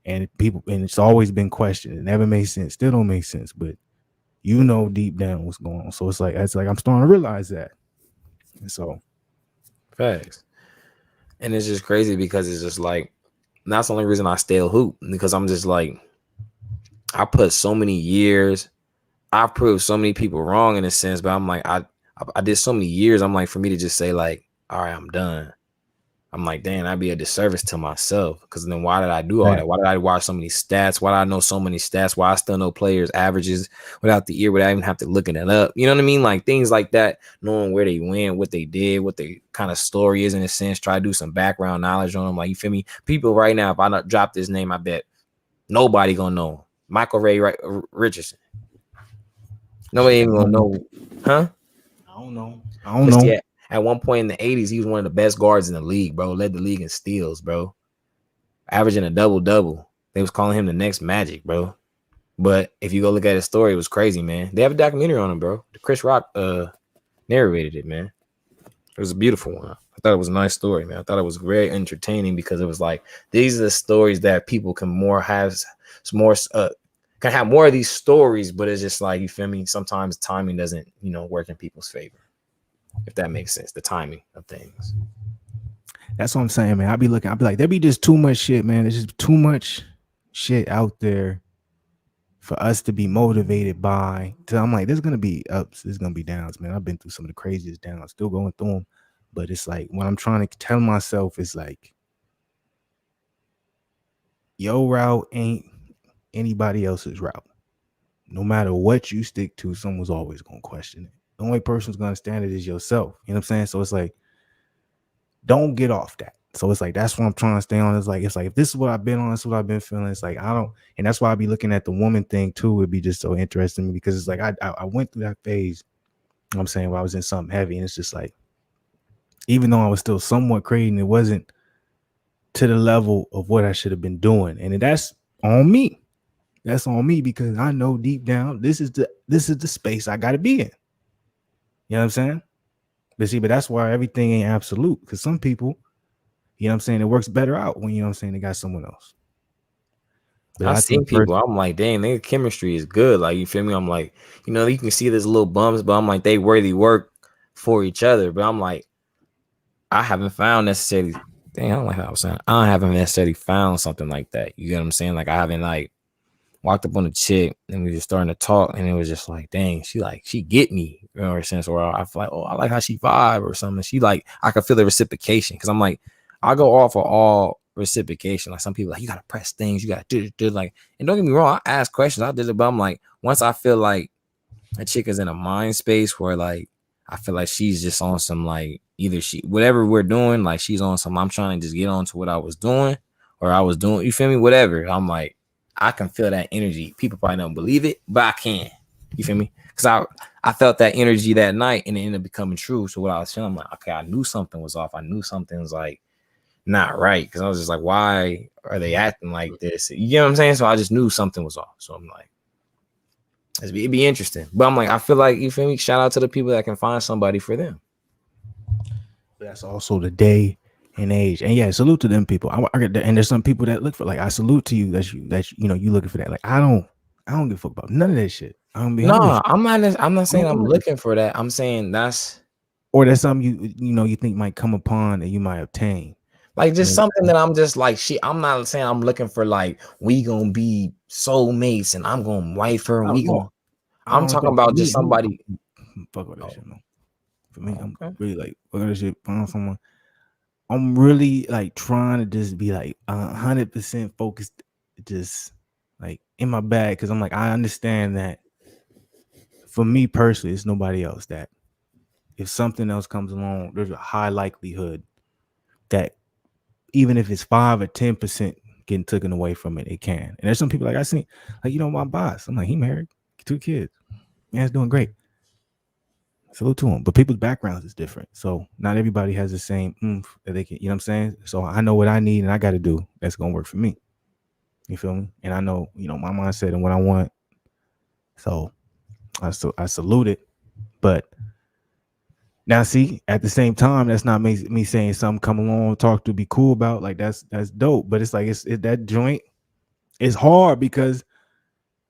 and it's always been questioned. It never made sense. Still don't make sense, but deep down what's going on. So it's like I'm starting to realize that. And so facts. And it's just crazy because it's just like, that's the only reason I still hoop, because I'm just like, I put so many years, I proved so many people wrong in a sense, but I'm like, I did so many years. I'm like, for me to just say like, all right, I'm done. I'm like, damn, I'd be a disservice to myself. Because then why did I do all that? Why did I watch so many stats? Why did I know so many stats? Why I still know players' averages without the ear, without even have to looking it up? You know what I mean? Like things like that, knowing where they went, what they did, what the kind of story is in a sense, try to do some background knowledge on them. Like, you feel me? People right now, if I not drop this name, I bet nobody gonna know him. Michael Ray Richardson. Nobody even gonna know, huh? I don't know. Yeah. At one point in the 80s, he was one of the best guards in the league, bro. Led the league in steals, bro. Averaging a double-double. They was calling him the next Magic, bro. But if you go look at his story, it was crazy, man. They have a documentary on him, bro. Chris Rock narrated it, man. It was a beautiful one. I thought it was a nice story, man. I thought it was very entertaining because it was like, these are the stories that people can have more of these stories, but it's just like, you feel me? Sometimes timing doesn't, work in people's favor. If that makes sense, the timing of things. That's what I'm saying, man. I'll be like, there be just too much shit, man. There's just too much shit out there for us to be motivated by. So I'm like, there's gonna be ups, there's gonna be downs, man. I've been through some of the craziest downs, still going through them. But it's like, what I'm trying to tell myself is like, your route ain't anybody else's route. No matter what you stick to, someone's always gonna question it. The only person who's gonna stand it is yourself. You know what I'm saying? So it's like, don't get off that. So it's like, that's what I'm trying to stay on. It's like if this is what I've been on, this is what I've been feeling. It's like, and that's why I be looking at the woman thing too. It'd be just so interesting to me because it's like I went through that phase, you know what I'm saying, where I was in something heavy, and it's just like, even though I was still somewhat creating, it wasn't to the level of what I should have been doing. And that's on me. That's on me because I know deep down this is the space I gotta be in. You know what I'm saying? But that's why everything ain't absolute. Because some people, you know what I'm saying, it works better out when, you know what I'm saying, they got someone else. But I've seen people, I'm like, dang, their chemistry is good. Like, you feel me? I'm like, you can see there's little bumps, but I'm like, they worthy work for each other. But I'm like, I haven't found necessarily, dang, I don't like how I was saying, I haven't necessarily found something like that. You get what I'm saying? Like, I haven't like walked up on a chick and we were starting to talk, and it was just like, dang, she get me, in a sense, or I feel like, oh, I like how she vibe or something. She like, I could feel the reciprocation because I'm like, I go off of all reciprocation. Like some people like, you gotta press things, you gotta do like, and don't get me wrong, I ask questions, I did it, but I'm like, once I feel like a chick is in a mind space where like I feel like she's just on some like either she whatever we're doing, like she's on some, I'm trying to just get on to what I was doing or I was doing, you feel me? Whatever. I'm like, I can feel that energy. People probably don't believe it, but I can. You feel me? Because I felt that energy that night and it ended up becoming true. So what I was feeling, I'm like, okay, I knew something was off. I knew something was like not right. Cause I was just like, why are they acting like this? You know what I'm saying? So I just knew something was off. So I'm like, it'd be interesting. But I'm like, I feel like, you feel me? Shout out to the people that can find somebody for them. That's also the day and age. And yeah, salute to them people. And there's some people that look for, like, I salute to you that you looking for that. Like, I don't give a fuck about none of that shit. I'm not saying I'm looking for that. I'm saying that's something you think might come upon and you might obtain. Like just something that I'm just like, I'm not saying I'm looking for like we gonna be soulmates and I'm gonna wife her and we gonna. I'm talking about just somebody. Fuck with that shit, man. For me, I'm really like, fuck that shit. Find someone. I'm really like trying to just be like 100% focused, just like in my bag, because I'm like, I understand that for me personally, it's nobody else that if something else comes along, there's a high likelihood that even if it's 5 or 10% getting taken away from it, it can. And there's some people like I seen, like, my boss. I'm like, he married, 2 kids. Man's doing great. Salute to him. But people's backgrounds is different. So not everybody has the same oomph that they can, you know what I'm saying? So I know what I need and I got to do that's going to work for me. You feel me? And I know, my mindset and what I want. So I salute it. But now, see, at the same time, that's not me saying something come along, talk to, be cool about. Like that's dope. But it's like that joint is hard because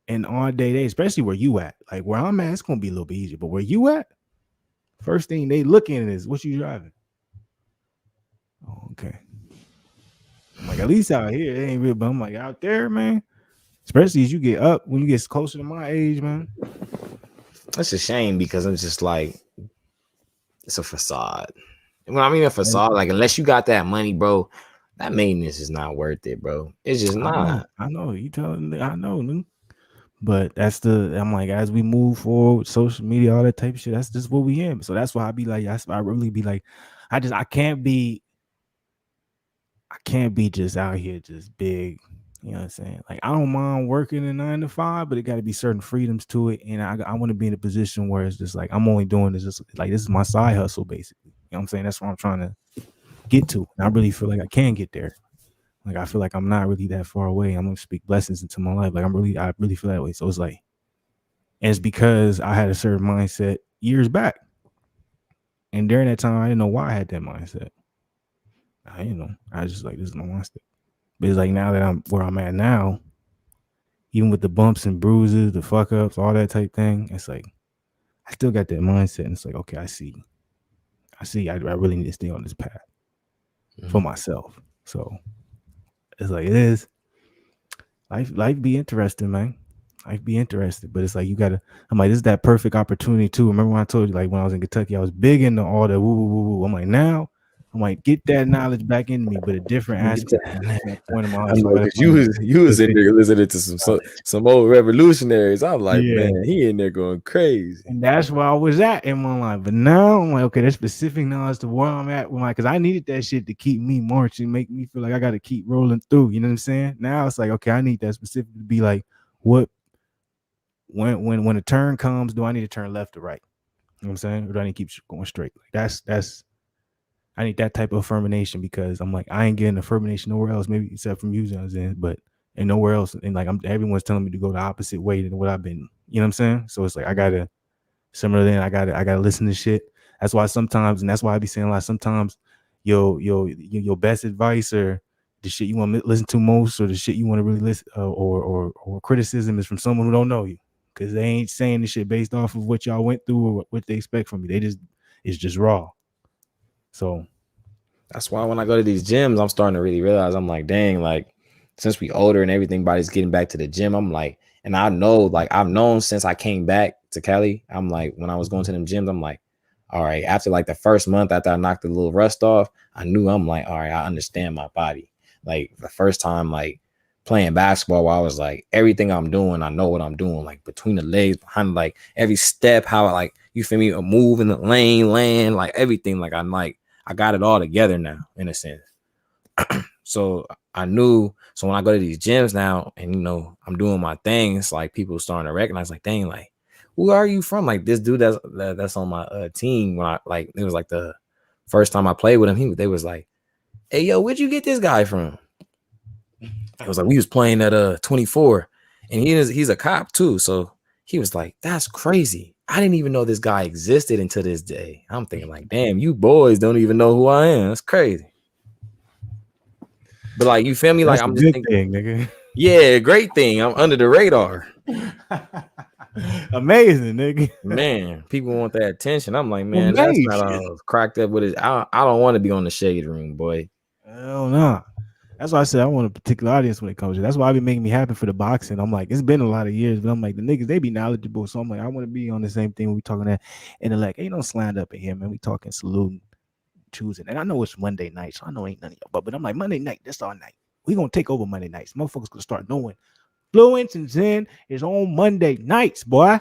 in our day, especially where you at, like where I'm at, it's gonna be a little bit easier. But where you at, first thing they looking at is what you driving. Oh, okay. I'm like, at least out here, it ain't real. But I'm like, out there, man. Especially as you get up, when you get closer to my age, man. That's a shame because I'm just like, it's a facade. When I mean a facade, like unless you got that money, bro, that maintenance is not worth it, bro. It's just not. I know. You telling me, I know, man. But I'm like, as we move forward, social media, all that type of shit, that's just what we in. So that's why I be like, I really be like, I can't be just out here just big. You know what I'm saying? Like, I don't mind working a 9 to 5, but it got to be certain freedoms to it. And I want to be in a position where it's just like, I'm only doing this, just like, this is my side hustle, basically. You know what I'm saying? That's what I'm trying to get to. And I really feel like I can get there. Like, I feel like I'm not really that far away. I'm going to speak blessings into my life. Like, I really feel that way. So it's like, and it's because I had a certain mindset years back. And during that time, I didn't know why I had that mindset. I didn't know. I was just like, this is my mindset. But it's like, now that I'm where I'm at now, even with the bumps and bruises, the fuck ups, all that type thing, it's like, I still got that mindset. And it's like, okay, I see. I really need to stay on this path for myself. So it's like, it is. Life be interesting, man. Life be interesting. But it's like, I'm like, this is that perfect opportunity too. Remember when I told you, like, when I was in Kentucky, I was big into all the woo, woo, woo, woo. I'm like, now, I'm like, get that knowledge back into me, but a different aspect. That point of my life. Know, you was in there listening to some old revolutionaries. I'm like, man, he in there going crazy. And that's where I was at in my life. But now I'm like, okay, there's specific knowledge to where I'm at with because I needed that shit to keep me marching, make me feel like I got to keep rolling through. You know what I'm saying? Now it's like, okay, I need that specific to be like, what when a turn comes, do I need to turn left or right? You know what I'm saying? Or do I need to keep going straight? Like that's I need that type of affirmation because I'm like, I ain't getting affirmation nowhere else, maybe except from you, but and nowhere else. And like everyone's telling me to go the opposite way than what I've been, you know what I'm saying? So it's like I gotta listen to shit. That's why sometimes, and that's why I be saying a lot, sometimes your best advice or the shit you want to listen to most or the shit you want to really listen or criticism is from someone who don't know you. Because they ain't saying the shit based off of what y'all went through or what they expect from you. It's just raw. So that's why when I go to these gyms, I'm starting to really realize, I'm like, dang, like since we older and everything, body's getting back to the gym. I'm like, and I know, like I've known since I came back to Cali, I'm like, when I was going to them gyms, I'm like, all right, after like the first month after I knocked the little rust off, I knew I'm like, all right, I understand my body. Like the first time, like playing basketball, where I was like, everything I'm doing, I know what I'm doing, like between the legs, behind, like every step, how I, like, you feel me, a move in the lane, land, like everything, like I'm like, I got it all together now, in a sense. So I knew. So when I go to these gyms now, and I'm doing my thing, it's like people starting to recognize, like, dang, like, who are you from? Like this dude that's on my team. When I, like, it was like the first time I played with him, they was like, hey, yo, where'd you get this guy from? It was like, we was playing at 24, and he's a cop too. So he was like, that's crazy. I didn't even know this guy existed until this day. I'm thinking like, damn, you boys don't even know who I am. That's crazy. But like, you feel me? That's like, I'm a just good thinking, thing, nigga. yeah, great thing. I'm under the radar. Amazing, nigga. Man, people want that attention. I'm like, man, that's Amazing. not cracked up with it. I don't want to be on the shade room, boy. Hell nah. That's why I said I want a particular audience when it comes to. That's why I've been making me happy for the boxing. I'm like, it's been a lot of years, but I'm like, the niggas, they be knowledgeable. So I'm like, I want to be on the same thing when we talking that. And they're like, ain't no slant up in here, man. We talking saluting, choosing. And I know it's Monday night, so I know ain't none of y'all. But I'm like, Monday night, that's our night. We gonna take over Monday nights. Motherfuckers gonna start knowing Fluence and Zien is on Monday nights, boy.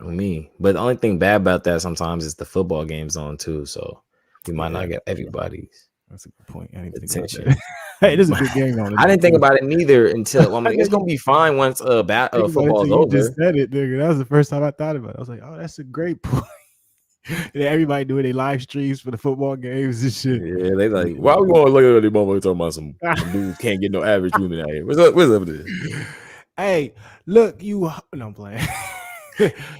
Me. But the only thing bad about that sometimes is the football game's on too. So we might not get everybody's. That's a good point. I didn't think attention. about that. Hey, it is a good game on it. I didn't think about it neither until it's gonna be fine once football's you over. Just said it, nigga. That was the first time I thought about it. I was like, oh, that's a great point. And everybody doing their live streams for the football games and shit. Yeah, they like, why we gonna look at the motherfucker talking about some dudes can't get no average women out here? What's up with this? Hey, look, no, I'm playing.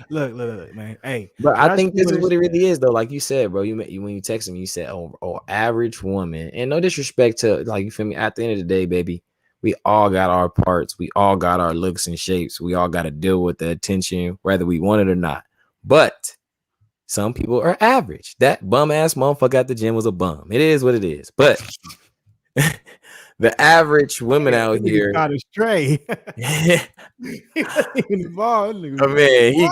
look, man. Hey, but I think this is what it really is, though. Like you said, bro, when you texted me, you said, oh, average woman. And no disrespect to, like, you feel me? At the end of the day, baby, we all got our parts. We all got our looks and shapes. We all got to deal with the attention, whether we want it or not. But some people are average. That bum ass motherfucker at the gym was a bum. It is what it is. But the average women out here got astray. I mean, he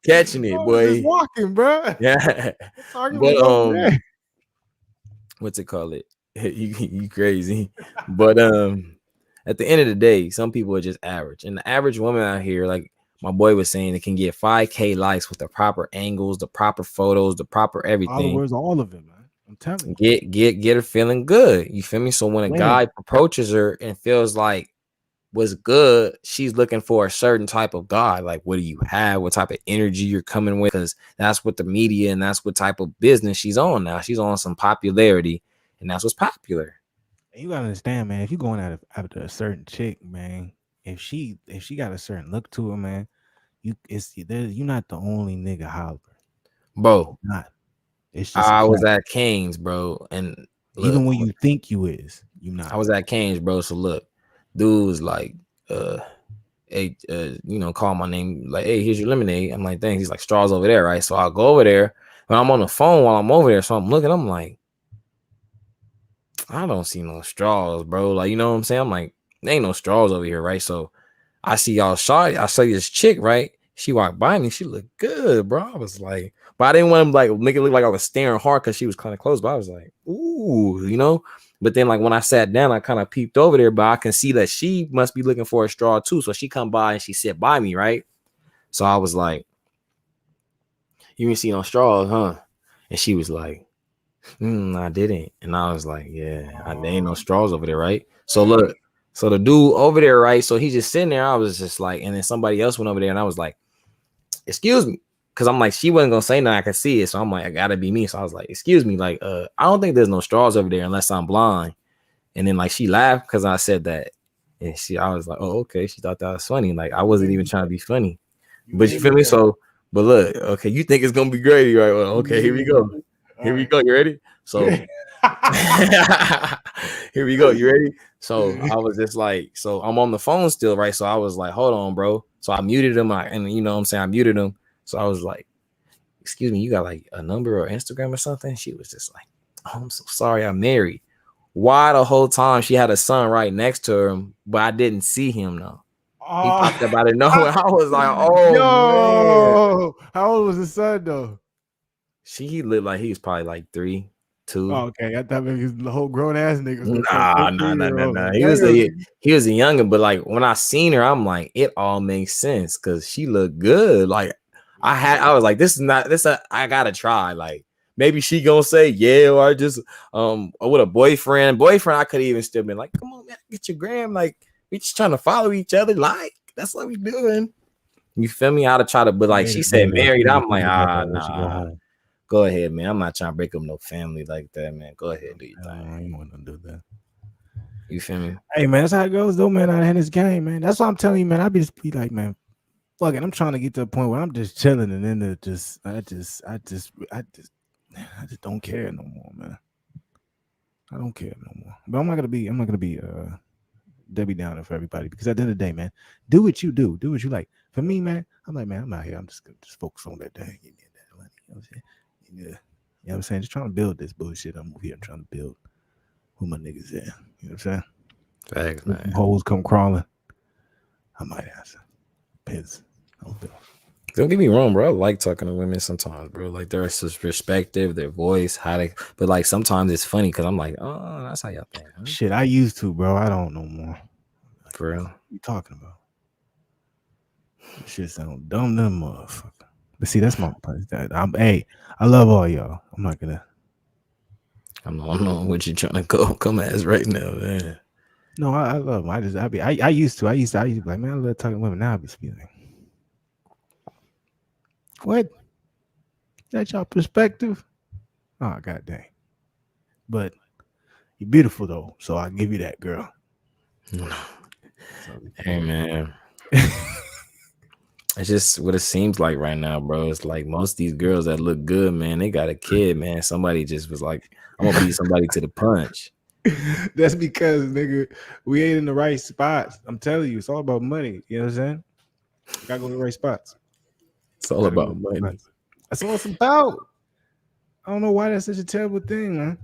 catching it, boy. Just walking, bro. Yeah. But what's it called? You crazy. But at the end of the day, some people are just average. And the average woman out here, like my boy was saying, it can get 5K likes with the proper angles, the proper photos, the proper everything. Followers, all of it, man. I'm telling you. Get her feeling good. You feel me? So when a guy approaches her and feels like what's good, she's looking for a certain type of guy. Like, what do you have? What type of energy you're coming with? Because that's what the media and that's what type of business she's on now. She's on some popularity, and that's what's popular. You gotta understand, man. If you're going after a certain chick, man, if she got a certain look to her, man, you're not the only nigga hollering, bro. Not. It's just I was at Cane's, bro, and look, even when you think you not. I was at Cane's, bro. So look, dude was like, hey, call my name, like, hey, here's your lemonade. I'm like, thanks. He's like, straws over there, right? So I'll go over there, but I'm on the phone while I'm over there. So I'm looking, I'm like, I don't see no straws, bro. Like, you know what I'm saying? I'm like, there ain't no straws over here, right? So I see y'all shot. I saw this chick, right? She walked by me. She looked good, bro. I was like, but I didn't want him like make it look like I was staring hard because she was kind of close. But I was like, ooh, you know. But then like when I sat down, I kind of peeped over there, but I can see that she must be looking for a straw too. So she come by and she sit by me, right? So I was like, you didn't see no straws, huh? And she was like, I didn't. And I was like, yeah, there ain't no straws over there, right? So look, so the dude over there, right? So he's just sitting there. I was just like, and then somebody else went over there, and I was like, excuse me. Cause I'm like, she wasn't gonna say nothing. I could see it. So I'm like, I gotta be me. So I was like, excuse me, like, I don't think there's no straws over there unless I'm blind. And then like she laughed because I said that. And I was like, oh, okay. She thought that was funny. Like I wasn't even trying to be funny. But you feel me? So, but look, okay, you think it's gonna be great, right? Well, okay, here we go. Here we go. You ready? So here we go. You ready? So I was just like, so I'm on the phone still, right? So I was like, hold on, bro. So I muted him, and you know what I'm saying? I muted him. So I was like, excuse me, you got like a number or Instagram or something? She was just like, oh, I'm so sorry, I'm married. Why the whole time she had a son right next to him, but I didn't see him though. He popped up out of nowhere. I was like, oh, yo, man. How old was the son though? He looked like he was probably like 3, 2. Oh, okay. I thought maybe the whole grown ass niggas gonna say Nah, nah, nah, nah, 15-year-old. nah. Like, He was damn. a youngin', but like when I seen her, I'm like, it all makes sense because she looked good. Like I was like, this is not this. I gotta try. Like maybe she gonna say yeah, or I just with a boyfriend. I could even still been like, come on, man, get your gram. Like we just trying to follow each other. Like that's what we doing. You feel me? I'd try to, but like she said married. I'm like, nah. Go ahead, man. I'm not trying to break up no family like that, man. Go ahead, do your thing. I ain't want to do that. You feel me? Hey, man, that's how it goes, though, man. Out in this game, man. That's what I'm telling you, man. I just be like, man, fuck it. I'm trying to get to a point where I'm just chilling, and then I just don't care no more, man. I don't care no more. But I'm not gonna be Debbie Downer for everybody, because at the end of the day, man, do what you do what you like. For me, man, I'm like, man, I'm out here. I'm just gonna focus on that day. Give me that money. You know what I'm saying? Yeah. You know what I'm saying? Just trying to build this bullshit. I'm over here trying to build who my niggas at. You know what I'm saying? Thanks, man. Hoes come crawling. I might answer. Pins. Don't get me wrong, bro. I like talking to women sometimes, bro. Like their perspective, their voice, how they. But like sometimes it's funny because I'm like, oh, that's how y'all think. Huh? Shit, I used to, bro. I don't know more. For real. What you talking about? This shit sound dumb than motherfucker. But see, that's my place. Hey, I love all y'all. I'm not gonna. I don't know what you're trying to come as right now, man. No, I love them. I used to be like, man, I love talking to women. Now I be like, what? That's your perspective? Oh, god dang. But you're beautiful though, so I give you that, girl. Hey, man. It's just what it seems like right now, bro. It's like most of these girls that look good, man, they got a kid, man. Somebody just was like, I'm gonna beat somebody to the punch. That's because, nigga, we ain't in the right spots. I'm telling you, it's all about money. You know what I'm saying? You gotta go to the right spots. It's all about money. That's all it's about. I don't know why that's such a terrible thing, man.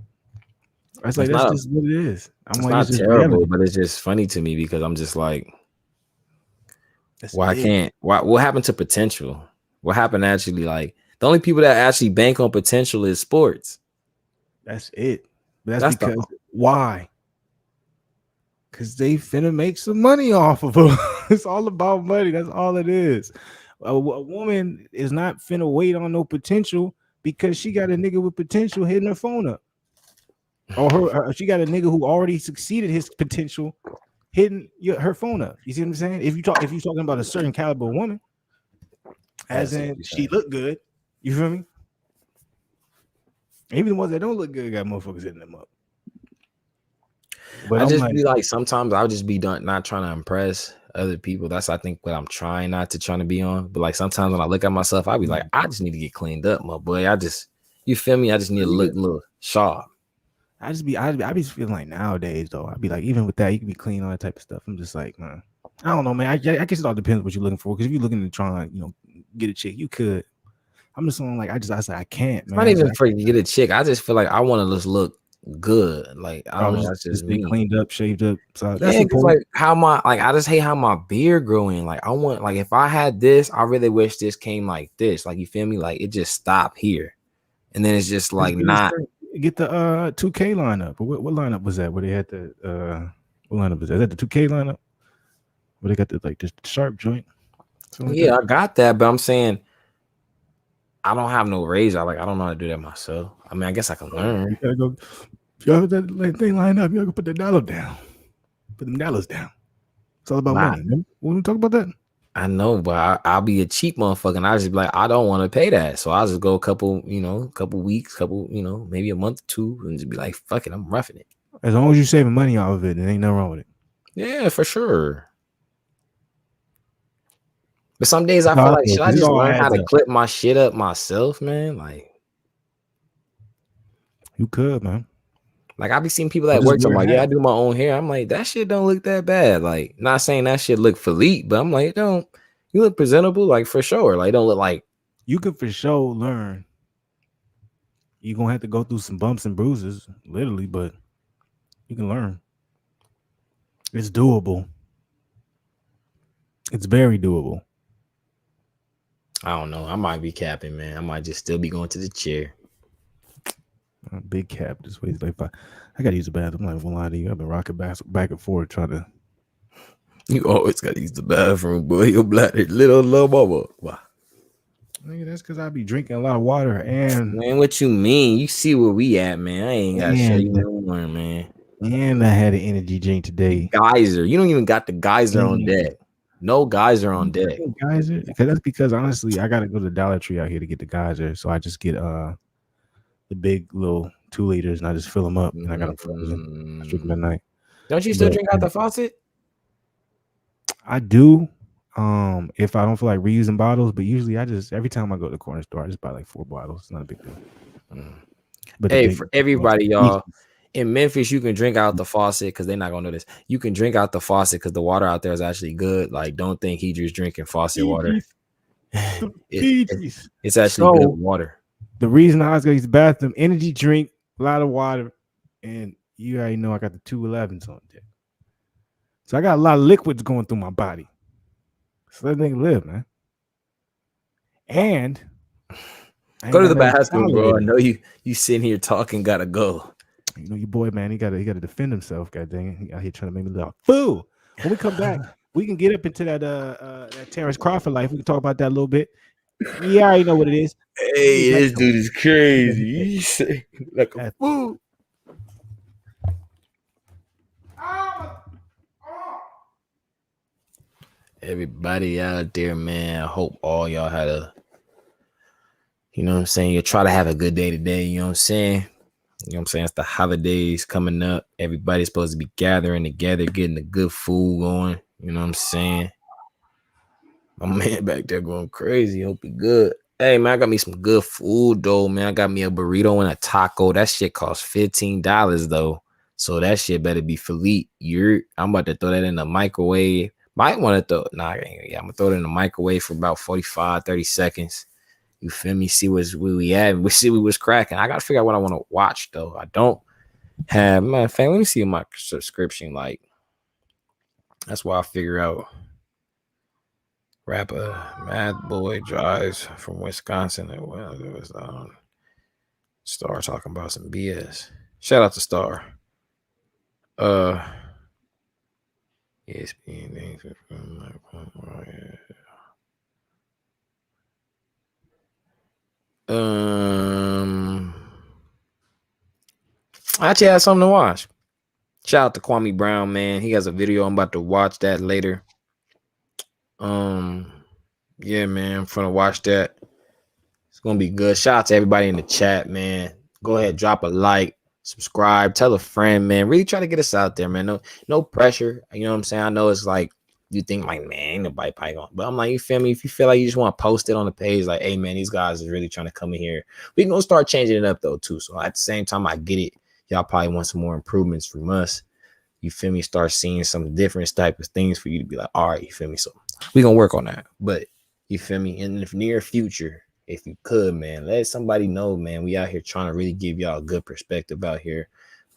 That's like that's just what it is. It's not terrible, but it's just funny to me because I'm just like, what happened to potential? What happened actually? Like the only people that actually bank on potential is sports. That's it. But that's because why? Because they finna make some money off of them. It's all about money. That's all it is. A woman is not finna wait on no potential because she got a nigga with potential hitting her phone up. Or she got a nigga who already succeeded his potential hitting her phone up. You see what I'm saying? If you're talking about a certain caliber woman, as in she look good, you feel me? Even the ones that don't look good got motherfuckers hitting them up. But I just be like, sometimes I'll just be not trying to impress other people. That's I think what I'm trying to be on. But like sometimes when I look at myself, I'll be like, I just need to get cleaned up, my boy. You feel me? I just need to look a little sharp. I be feeling like nowadays though. I'd be like, even with that, you can be clean, all that type of stuff. I'm just like, man, I don't know, man. I guess it all depends what you're looking for. Because if you're looking to try and get a chick, you could. I'm just on like I said I can't, man. Not even for you to get a chick. I just feel like I want to just look good. Like I don't know, that's just me. Cleaned up, shaved up. So that's like I just hate how my beard growing. Like I want, like if I had this, I really wish this came like this. Like you feel me? Like it just stopped here, and then it's just like not. Get the 2K lineup. What lineup was that? Where they had the what lineup was that? Is that the 2K lineup? Where they got the like just sharp joint? Yeah, I got that, but I'm saying I don't have no razor. I don't know how to do that myself. I mean, I guess I can learn. You gotta go. You have that thing line up. You gotta go put the dollar down. Put them dollars down. It's all about money. Man. We talk about that. I know, but I'll be a cheap motherfucker, and I just be like, I don't want to pay that, so I'll just go a couple weeks, maybe a month or two, and just be like, fuck it, I'm roughing it. As long as you're saving money off of it, there ain't nothing wrong with it. Yeah, for sure. But some days I feel like, should I just learn how to clip my shit up myself, man? Like, you could, man. Like I be seeing people that work. I'm like, yeah, I do my own hair. I'm like, that shit don't look that bad. Like, not saying that shit look elite, but I'm like, you look presentable, like for sure. Like, don't look like you could for sure learn. You're gonna have to go through some bumps and bruises, literally, but you can learn. It's doable. It's very doable. I don't know. I might be capping, man. I might just still be going to the chair. Big cap. This weighs like five. I gotta use the bathroom. I'm not gonna lie to you. I've been rocking back and forth trying to. You always gotta use the bathroom, boy. Your bladder, little mama. Wow. Nigga, that's because I be drinking a lot of water and Man, what you mean? You see where we at, man. I ain't gotta show you no more, man. I had an energy drink today. Geyser. You don't even got the geyser on deck. No geyser on deck. Geyser? That's because honestly, I gotta go to the Dollar Tree out here to get the geyser. So I just get the big little 2 liters and I just fill them up and I got them frozen. I drink them at night. Don't you still drink out the faucet? I do. If I don't feel like reusing bottles, but usually every time I go to the corner store, I just buy like 4 bottles. It's not a big deal. But hey, for everybody, y'all, in Memphis, you can drink out the faucet because they're not gonna know this. You can drink out the faucet because the water out there is actually good. Like, don't think he just drinking faucet water. It's actually good water. The reason I was gonna use the bathroom, energy drink, a lot of water, and you already know I got the 211s on deck. So I got a lot of liquids going through my body. So that thing live, man. And go to the bathroom, bro. I know you sitting here talking, gotta go. You know your boy, man. He gotta defend himself. God dang it. He out here trying to make me look like a fool. When we come back, we can get up into that Terence Crawford life. We can talk about that a little bit. You already know what it is. Hey, this dude is crazy. You say like a fool. Everybody out there, man. I hope all y'all had you know what I'm saying? You try to have a good day today. You know what I'm saying? You know what I'm saying? It's the holidays coming up. Everybody's supposed to be gathering together, getting the good food going. You know what I'm saying? My man back there going crazy. Hope he good. Hey, man, I got me some good food, though, man. I got me a burrito and a taco. That shit costs $15, though. So that shit better be Philippe. I'm about to throw that in the microwave. Might want to throw, I'm going to throw it in the microwave for about 45, 30 seconds. You feel me? See where we at. We see what's cracking. I got to figure out what I want to watch, though. I don't have, man, fam, let me see my subscription like. That's why I figure out. Rapper Mad Boy drives from Wisconsin. And well, it was Star talking about some BS. Shout out to Star. ESPN. I actually had something to watch. Shout out to Kwame Brown, man. He has a video. I'm about to watch that later. Yeah, man, I'm gonna watch that. It's gonna be good. Shout out to everybody in the chat, man. Go ahead, drop a like, subscribe, tell a friend, man. Really try to get us out there, man. No pressure. You know what I'm saying? I know it's like you think like, man, ain't nobody probably going, but I'm like, you feel me? If you feel like you just want to post it on the page, like, hey, man, these guys is really trying to come in here. We gonna start changing it up though, too. So at the same time, I get it. Y'all probably want some more improvements from us. You feel me? Start seeing some different type of things for you to be like, all right, you feel me? So we gonna work on that. But you feel me? In the near future, if you could, man, let somebody know, man. We out here trying to really give y'all a good perspective out here,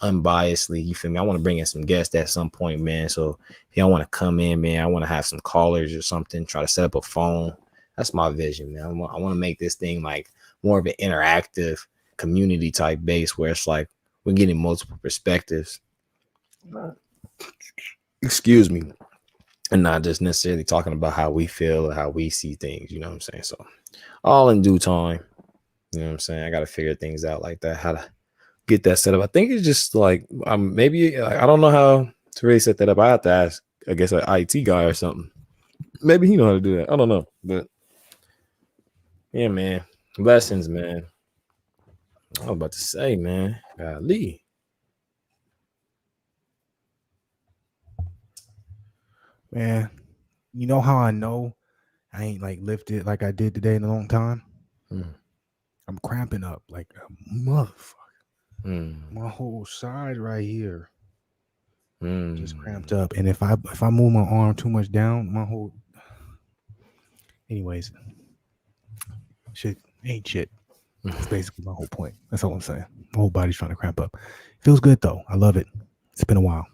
unbiasedly. You feel me? I want to bring in some guests at some point, man. So if y'all want to come in, man, I want to have some callers or something. Try to set up a phone. That's my vision, man. I want to make this thing like more of an interactive community type base where it's like we're getting multiple perspectives. Excuse me. And not just necessarily talking about how we feel or how we see things, you know what I'm saying? So all in due time, you know what I'm saying? I got to figure things out like that, how to get that set up. I think it's just like, maybe, I don't know how to really set that up. I have to ask, I guess, an IT guy or something. Maybe he know how to do that. I don't know. But yeah, man. Blessings, man. I was about to say, man. Golly. Man, you know how I know I ain't like lifted like I did today in a long time? I'm cramping up like a motherfucker. My whole side right here just cramped up. And if I move my arm too much down, my whole anyways, shit ain't shit. That's basically my whole point. That's all I'm saying. My whole body's trying to cramp up. Feels good though. I love it. It's been a while.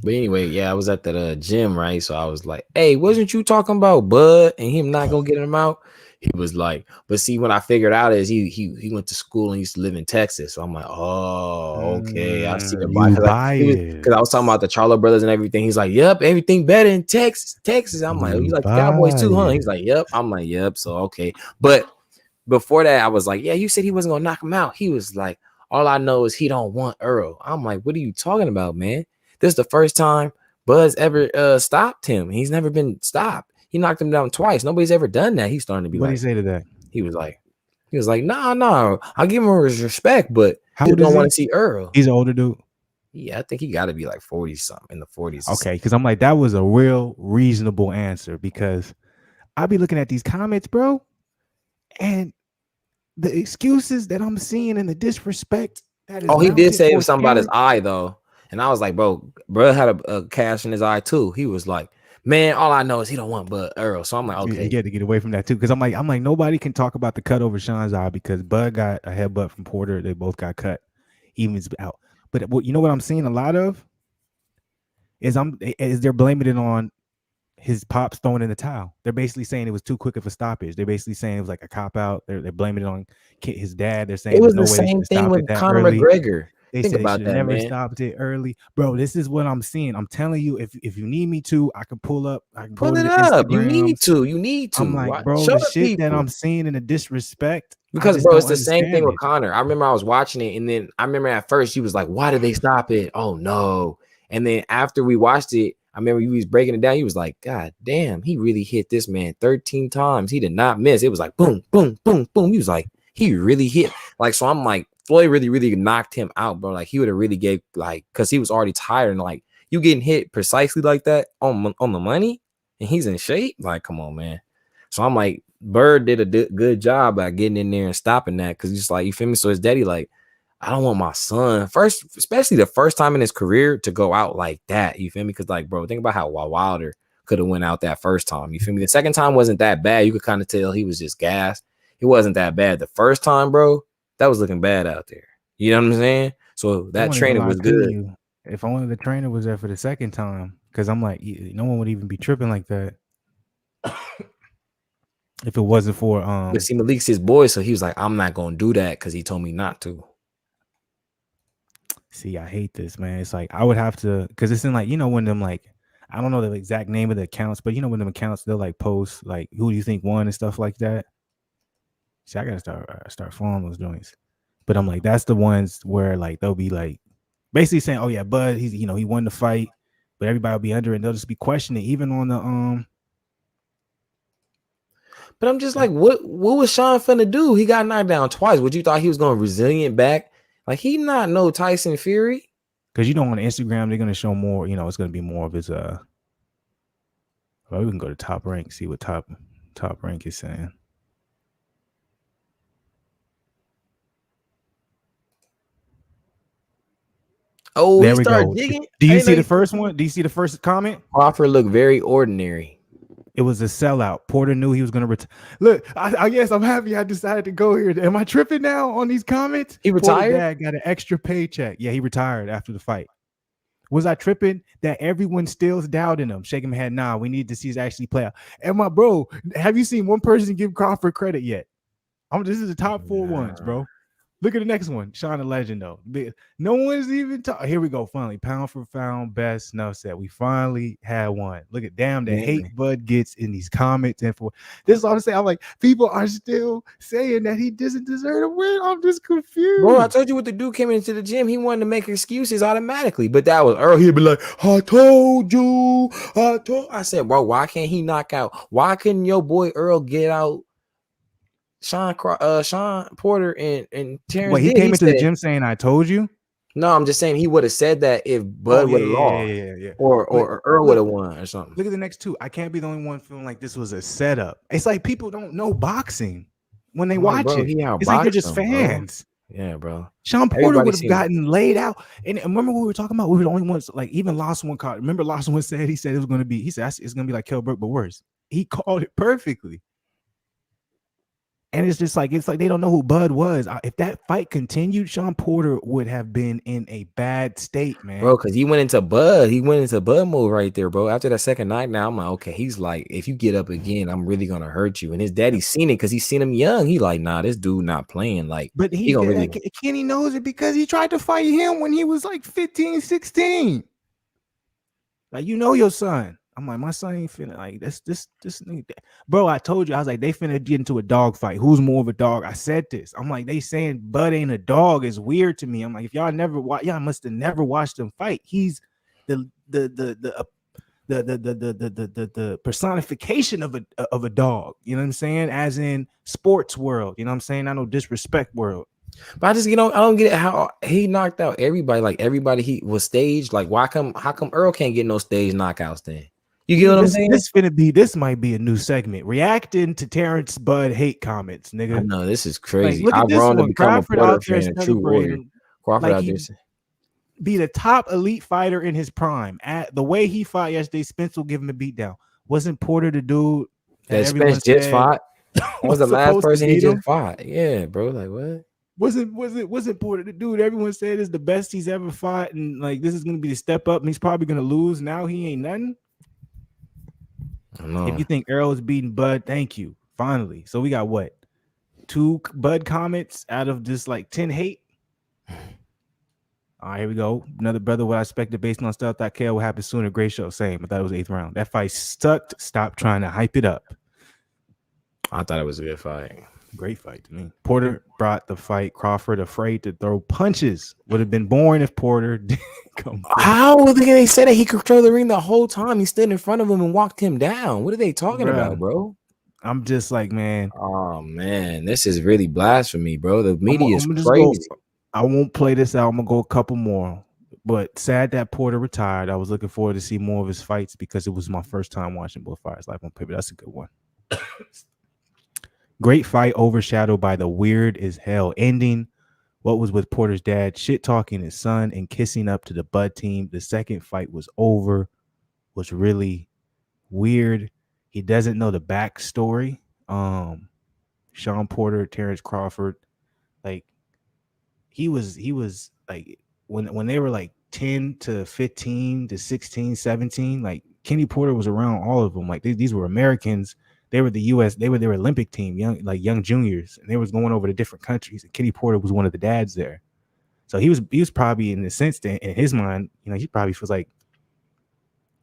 But anyway, yeah, I was at the gym, right? So I was like, "Hey, wasn't you talking about Bud and him not gonna get him out?" He was like, "But see, when I figured out is he went to school and used to live in Texas." So I'm like, "Oh, okay, I see the vibe." You Because I was talking about biased. the Charlo brothers and everything. He's like, "Yep, everything better in Texas, Texas." I'm like, "Oh, you You like the Cowboys too, huh?" He's biased. like, "Yep." I'm like, "Yep." So okay, but before that, I was like, "Yeah, you said he wasn't gonna knock him out." He was like, "All I know is he don't want Earl." I'm like, "What are you talking about, man? This is the first time Buzz ever stopped him. He's never been stopped. He knocked him down twice. Nobody's ever done that." He's starting to be What do you like, say to that? he was like, "Nah, nah, I'll give him his respect, but How he just old is don't want to he? see Earl." He's an older dude. Yeah, I think he got to be like 40 something in the 40s or Okay, something. because I'm like, that was a real reasonable answer because I be looking at these comments, bro, and the excuses that I'm seeing and the disrespect that is Oh, he did mounted save towards somebody's Terrence. eye though, and I was like, bro had a cash in his eye too. He was like, "Man, all I know is he don't want Bud Earl." So I'm like, You okay. get to get away from that too, because I'm like nobody can talk about the cut over Sean's eye because Bud got a headbutt from Porter. They both got cut, evens out. But you know what I'm seeing a lot of is they're blaming it on his pops throwing in the towel. They're basically saying it was too quick of a stoppage. They're basically saying it was like a cop out. They're blaming it on his dad. They're It saying there's was the no way they should same have thing stopped it with that Conor early. McGregor. They Think said they about should have that, never man. stopped it early. Bro, this is what I'm seeing. I'm telling you, if you need me to, I can pull up, I can go Pull to it the up. You need Instagrams. to. You need I'm to. like, What? bro, Show the the shit that I'm people. seeing and the disrespect, I Because, just bro, don't it's the same thing understand with it. Connor. I remember I was watching it, and then I remember at first he was like, "Why did they stop it? Oh no!" And then after we watched it, I remember he was breaking it down. He was like, "God damn, he really hit this man 13 times. He did not miss. It was like boom, boom, boom, boom." He was like, "He really hit." Like, so I'm like, Floyd really, really knocked him out, bro. Like, he would have really gave like, because he was already tired, and like you getting hit precisely like that on the money, and he's in shape. Like, come on, man. So I'm like, Bird did a good job by getting in there and stopping that, because he's like, you feel me? So his daddy like, I don't want my son first, especially the first time in his career, to go out like that. You feel me? Because like, bro, think about how Wilder could have went out that first time. You feel me? The second time wasn't that bad. You could kind of tell he was just gassed. It wasn't that bad. The first time, bro, that was looking bad out there. You know what I'm saying? So I that won't even trainer lie was to good. you. If only the trainer was there for the second time, because I'm like, no one would even be tripping like that if it wasn't for But see, Malik's his boy, so he was like, I'm not gonna do that because he told me not to. See, I hate this, man. It's like I would have to, because it's in like, when them like, I don't know the exact name of the accounts, but when them accounts they'll like post like who do you think won and stuff like that. See, I gotta start following those joints. But I'm like, that's the ones where like they'll be like basically saying, oh yeah, Bud, he's he won the fight, but everybody will be under it and they'll just be questioning even on the But I'm just like, what was Sean finna do? He got knocked down twice. Would you thought he was gonna resilient back? Like, he not no Tyson Fury. because on Instagram they're gonna show more, it's gonna be more of his well, we can go to Top Rank, see what top rank is saying. Oh, There he we started go. digging. Do I you didn't know see the he first one? Do you see the first comment? Crawford looked very ordinary. It was a sellout. Porter knew he was going to retire. Look, I guess I'm happy I decided to go here. Am I tripping now on these comments? He Porter retired? dad got an extra paycheck. Yeah, he retired after the fight. Was I tripping that everyone still's doubting him? Shaking my head. Nah, we need to see his actually play out. And my bro, have you seen one person give Crawford credit yet? This is the top 4 ones, bro. Look at the next one. Sean the Legend, though. No one's even talking. Here we go. Finally, pound for pound, best snuff set. We finally had one. Look at damn the hate Bud gets in these comments. And for this is all to say, I'm like, people are still saying that he doesn't deserve to win. I'm just confused. Bro, I told you what the dude came into the gym. He wanted to make excuses automatically, but that was Earl. He'd be like, I told you. I said, bro, why can't he knock out? Why couldn't your boy Earl get out Sean Porter and Terence Wait, he did? came He into the said, gym saying, I told you? no, I'm just saying he would have said that if Oh, Bud would have lost yeah. or Earl would have won or something. Look at the next two. I can't be the only one feeling like this was a setup. It's like people don't know boxing when they I'm like, watch bro, it. he It's like they're outboxed just him, bro. fans. Yeah, bro. Sean Porter Everybody would have seen gotten laid out. And remember what we were talking about? We were the only ones, like even Lawson one caught. Remember Lawson one said, he said it was going to be, he said it's going to be like Kell Brook, but worse. He called it perfectly. And it's like they don't know who Bud was. If that fight continued, Sean Porter would have been in a bad state, man. Bro, because he went into Bud mode right there, bro. After that second night, now I'm like, okay, he's like, if you get up again, I'm really gonna hurt you. And his daddy seen it because he seen him young. He like, nah, this dude not playing. Like, But he gonna really. Kenny knows it because he tried to fight him when he was like 15, 16. Like, you know your son. I'm like, my son ain't finna like this bro. I told you, I was like, they finna get into a dog fight. Who's more of a dog? I said this. I'm like, they saying Bud ain't a dog is weird to me. I'm like, if y'all never watch, y'all must have never watched him fight. He's the personification of a dog. You know what I'm saying? As in sports world. You know what I'm saying? I know disrespect world. But I just, I don't get it how he knocked out everybody. Like everybody he was staged. Like, how come Earl can't get no stage knockouts then? You get what I'm saying? This might be a new segment. Reacting to Terence Bud hate comments, nigga. I know this is crazy. Like, look at this one. To become Crawford a Porter out there fan, a true warrior. Crawford like out there. Be the top elite fighter in his prime. At the way he fought yesterday, Spence will give him a beatdown. Wasn't Porter the dude that Spence just fought? That was the last person he just fought. Yeah, bro. Like what? Wasn't Porter the dude everyone said is the best he's ever fought, and like this is gonna be the step up, and he's probably gonna lose. Now he ain't nothing. I know. If you think Earl is beating Bud, thank you. Finally. So we got what? 2 Bud comments out of just like 10 hate. All right, here we go. Another brother, what I expected based on stuff that care will happen sooner. Great show. Same. I thought it was 8th round. That fight sucked. Stop trying to hype it up. I thought it was a good fight. Great fight to me. Porter brought the fight. Crawford afraid to throw punches. Would have been boring if Porter didn't come. How they said that he controlled the ring the whole time? He stood in front of him and walked him down. What are they talking about, bro? I'm just like, man. Oh man, this is really blasphemy, bro. The media is crazy. I won't play this out. I'm gonna go a couple more. But sad that Porter retired. I was looking forward to see more of his fights because it was my first time watching both fights live on paper. That's a good one. Great fight overshadowed by the weird as hell ending. What was with Porter's dad shit talking his son and kissing up to the Bud team. The second fight was really weird. He doesn't know the backstory. Sean Porter, Terence Crawford, like he was like when they were like 10 to 15 to 16, 17, like Kenny Porter was around all of them. Like these were Americans. They were the U.S. They were their Olympic team, young juniors, and they was going over to different countries. And Kenny Porter was one of the dads there, so he was probably in the sense that in his mind, he probably feels like,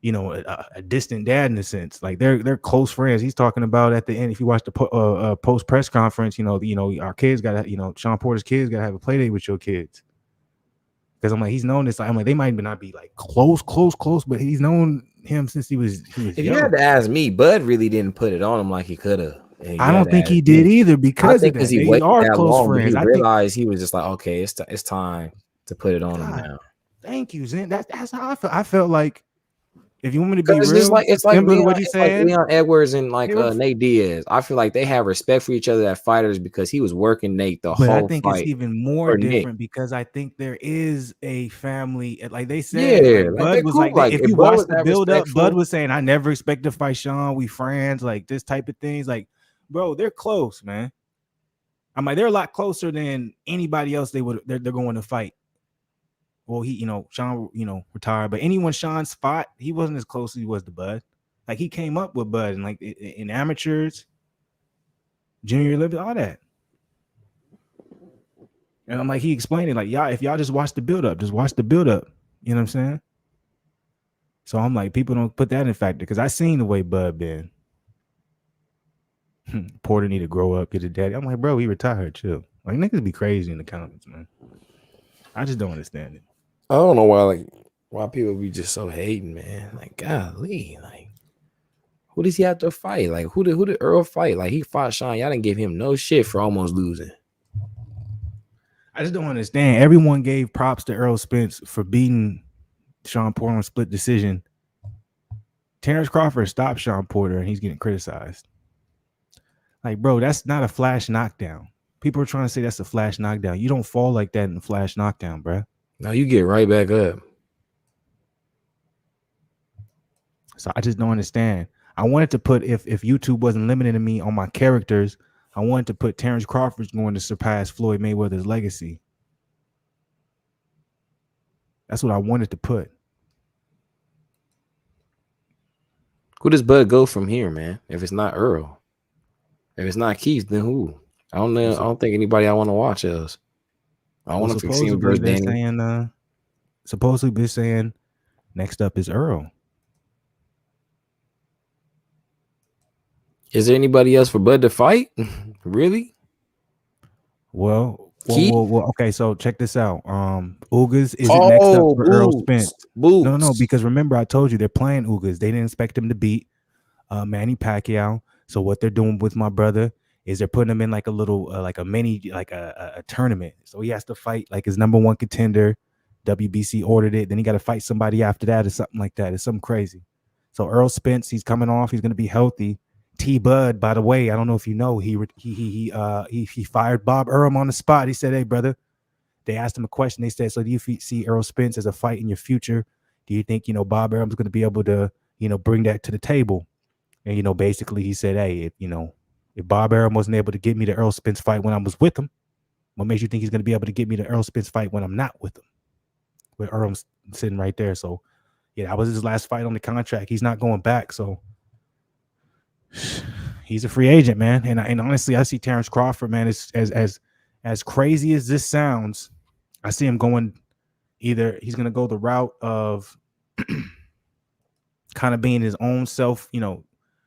a distant dad in a sense. Like they're close friends. He's talking about at the end. If you watch the post press conference, our kids got to, Sean Porter's kids got to have a play date with your kids. Because I'm like, he's known this. I'm like, they might not be like close, but he's known him since he was if young. You had to ask me, Bud really didn't put it on him like he could have. I don't think he did either because of that. They are close friends. He realized he was just like, okay, it's time to put it on him now. Thank you, Zen. That's how I felt. I felt like, if you want me to be real, it's like what you said, Leon Edwards and Nate Diaz. I feel like they have respect for each other as fighters because he was working Nate the whole fight. But I think it's even more different because I think there is a family, like they said. Yeah, Bud was cool. if you watch the build up, Bud was saying, "I never expect to fight Sean. We friends." Like this type of things. Like, bro, they're close, man. I'm like, they're a lot closer than anybody else. They're going to fight. Well, Sean, retired, but anyone Sean's fought, he wasn't as close as he was to Bud. Like he came up with Bud and like in amateurs, junior Olympic, all that. And I'm like, he explained it like, y'all, if y'all just watch the build up, just watch the build up. You know what I'm saying? So I'm like, people don't put that in factor because I seen the way Bud been. Porter need to grow up, get a daddy. I'm like, bro, he retired, chill. Like niggas be crazy in the comments, man. I just don't understand it. I don't know why people be just so hating, man. Like, golly, like, who does he have to fight? Like, who did Earl fight? Like, he fought Sean. Y'all didn't give him no shit for almost losing. I just don't understand. Everyone gave props to Earl Spence for beating Sean Porter on split decision. Terence Crawford stopped Sean Porter, and he's getting criticized. Like, bro, that's not a flash knockdown. People are trying to say that's a flash knockdown. You don't fall like that in a flash knockdown, bro. No, you get right back up. So I just don't understand. I wanted to put if YouTube wasn't limiting me on my characters, I wanted to put Terence Crawford going to surpass Floyd Mayweather's legacy. That's what I wanted to put. Who does Bud go from here, man? If it's not Earl, if it's not Keith, then who? I don't know. I don't think anybody I want to watch else. I want to see him versus Danny. Supposedly they're saying next up is Earl. Is there anybody else for Bud to fight? Really? Well, okay, so check this out. Ugas isn't next up for Earl Spence. No, because remember I told you they're playing Ugas. They didn't expect him to beat Manny Pacquiao. So what they're doing with my brother is they're putting him in like a little like a mini like a tournament. So he has to fight like his number one contender. WBC ordered it. Then he got to fight somebody after that or something like that. It's something crazy. So Earl Spence, he's coming off. He's going to be healthy. T Bud, by the way, I don't know if you know, he fired Bob Earl on the spot. He said, "Hey, brother," they asked him a question. They said, "So do you see Earl Spence as a fight in your future? Do you think Bob Earl's going to be able to bring that to the table?" And basically he said, "Hey, if Bob Earl wasn't able to get me the Earl Spence fight when I was with him, what makes you think he's going to be able to get me the Earl Spence fight when I'm not with him?" With Earl's sitting right there, so yeah, that was his last fight on the contract. He's not going back, so. He's a free agent, man, and honestly, I see Terence Crawford, man, as crazy as this sounds. I see him going either he's going to go the route of kind of being his own self,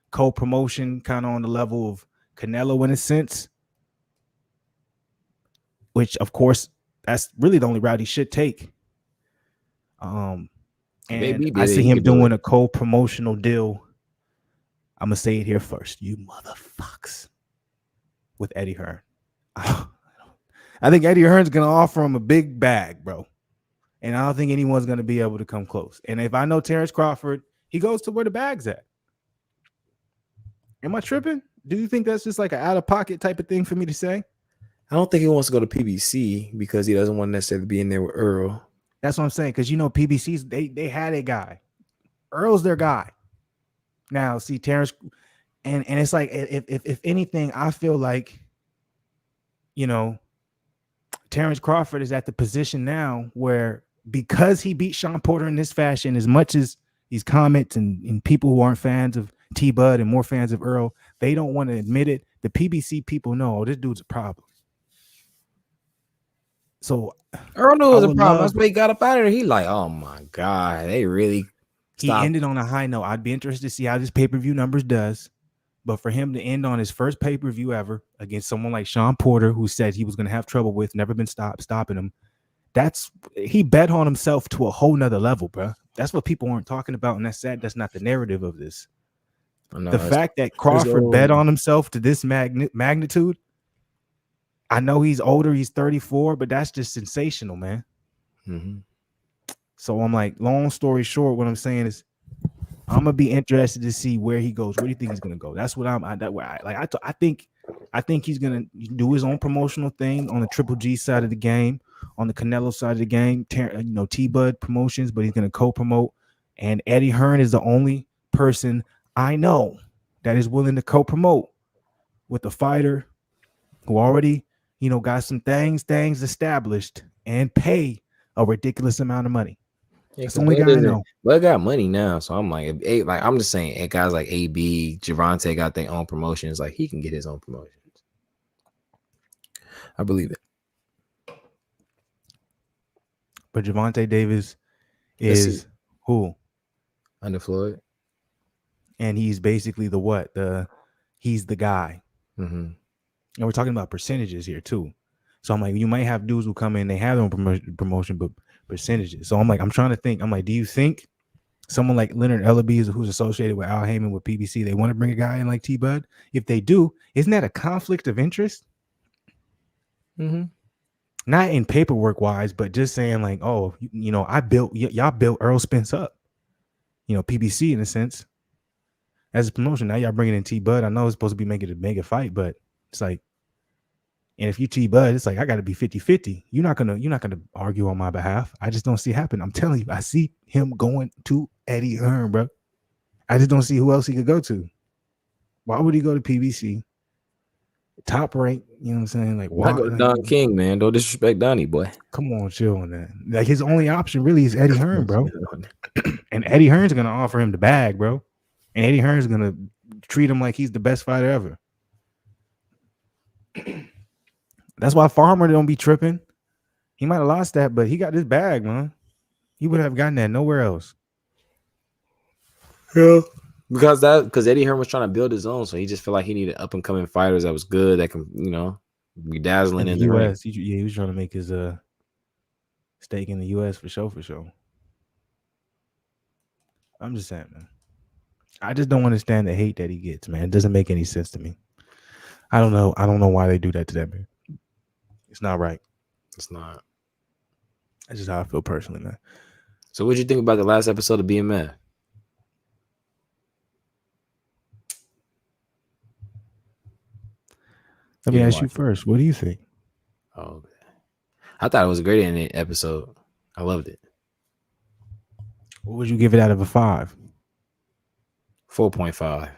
co-promotion, kind of on the level of Canelo in a sense, which of course that's really the only route he should take. And I see him doing a co-promotional deal. I'm going to say it here first. You motherfucks. With Eddie Hearn. I think Eddie Hearn's going to offer him a big bag, bro. And I don't think anyone's going to be able to come close. And if I know Terence Crawford, he goes to where the bag's at. Am I tripping? Do you think that's just like an out-of-pocket type of thing for me to say? I don't think he wants to go to PBC because he doesn't want to necessarily be in there with Earl. That's what I'm saying. Because, PBC's, they had a guy. Earl's their guy. Now, see, Terence, and it's like, if anything, I feel like, Terence Crawford is at the position now where, because he beat Sean Porter in this fashion, as much as these comments and people who aren't fans of T-Bud and more fans of Earl, they don't want to admit it. The PBC people know, this dude's a problem. So Earl knew it was a problem. That's why he got up out of there. He like, oh my God, they really... He ended on a high note. I'd be interested to see how this pay-per-view numbers does. But for him to end on his first pay-per-view ever against someone like Sean Porter, who said he was going to have trouble with, never been stopping him, he bet on himself to a whole nother level, bro. That's what people aren't talking about, and that's sad. That's not the narrative of this. The fact that Crawford bet on himself to this magnitude, I know he's older, he's 34, but that's just sensational, man. Mm-hmm. So I'm like, long story short, what I'm saying is, I'm gonna be interested to see where he goes. Where do you think he's gonna go? That's what I think he's gonna do his own promotional thing on the Triple G side of the game, on the Canelo side of the game. T-Bud Promotions, but he's gonna co-promote. And Eddie Hearn is the only person I know that is willing to co-promote with a fighter who already, got some things established and pay a ridiculous amount of money. Yeah, that's the only guy I know. Bud got money now, so I'm like, I'm just saying, guys like AB, Javante got their own promotions. Like, he can get his own promotions. I believe it. But Javante Davis is who? Under Floyd. And he's basically he's the guy. Mm-hmm. And we're talking about percentages here too. So I'm like, you might have dudes who come in, they have their own promotion, but percentages. So I'm like, I'm trying to think. I'm like, do you think someone like Leonard Ellaby, who's associated with Al Heyman with PBC, they want to bring a guy in like T-Bud? If they do, isn't that a conflict of interest? Mm-hmm. Not in paperwork wise, but just saying like, oh, y'all built Earl Spence up, PBC in a sense as a promotion. Now y'all bringing in T-Bud. I know it's supposed to be making a mega fight, but it's like, and if you T-Bud, it's like, I got to be 50-50. You're not gonna argue on my behalf. I just don't see it happen. I'm telling you, I see him going to Eddie Hearn, bro. I just don't see who else he could go to. Why would he go to PBC? top rank. You know what I'm saying? Like, I why? go to Don King, man. Don't disrespect Donnie, boy. Come on, chill on that. Like, his only option really is Eddie Hearn, bro. And Eddie Hearn's gonna offer him the bag, bro. And Eddie Hearn's gonna treat him like he's the best fighter ever. That's why Farmer don't be tripping. He might have lost that, but he got this bag, man. He would have gotten that nowhere else. Yeah. Because Eddie Hearn was trying to build his own, so he just felt like he needed up and coming fighters that was good, that can, be dazzling in the US. ring. He was trying to make his stake in the US for sure. I'm just saying, man. I just don't understand the hate that he gets, man. It doesn't make any sense to me. I don't know why they do that to that man. It's not right. It's not. That's just how I feel personally, man. So what'd you think about the last episode of BMF? Let me ask you first. What do you think? Oh, okay. I thought it was a great ending episode. I loved it. What would you give it out of a 5? 4.5.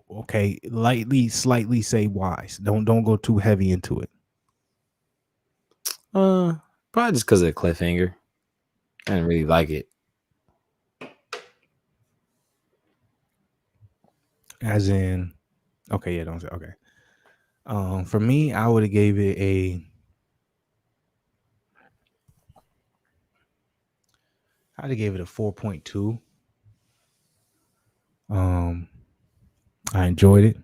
Okay, slightly say why. Don't go too heavy into it. Probably just because of the cliffhanger. I didn't really like it. As in, okay, yeah, don't say okay. For me, I would have gave it a. I'd have gave it a 4.2. I enjoyed it.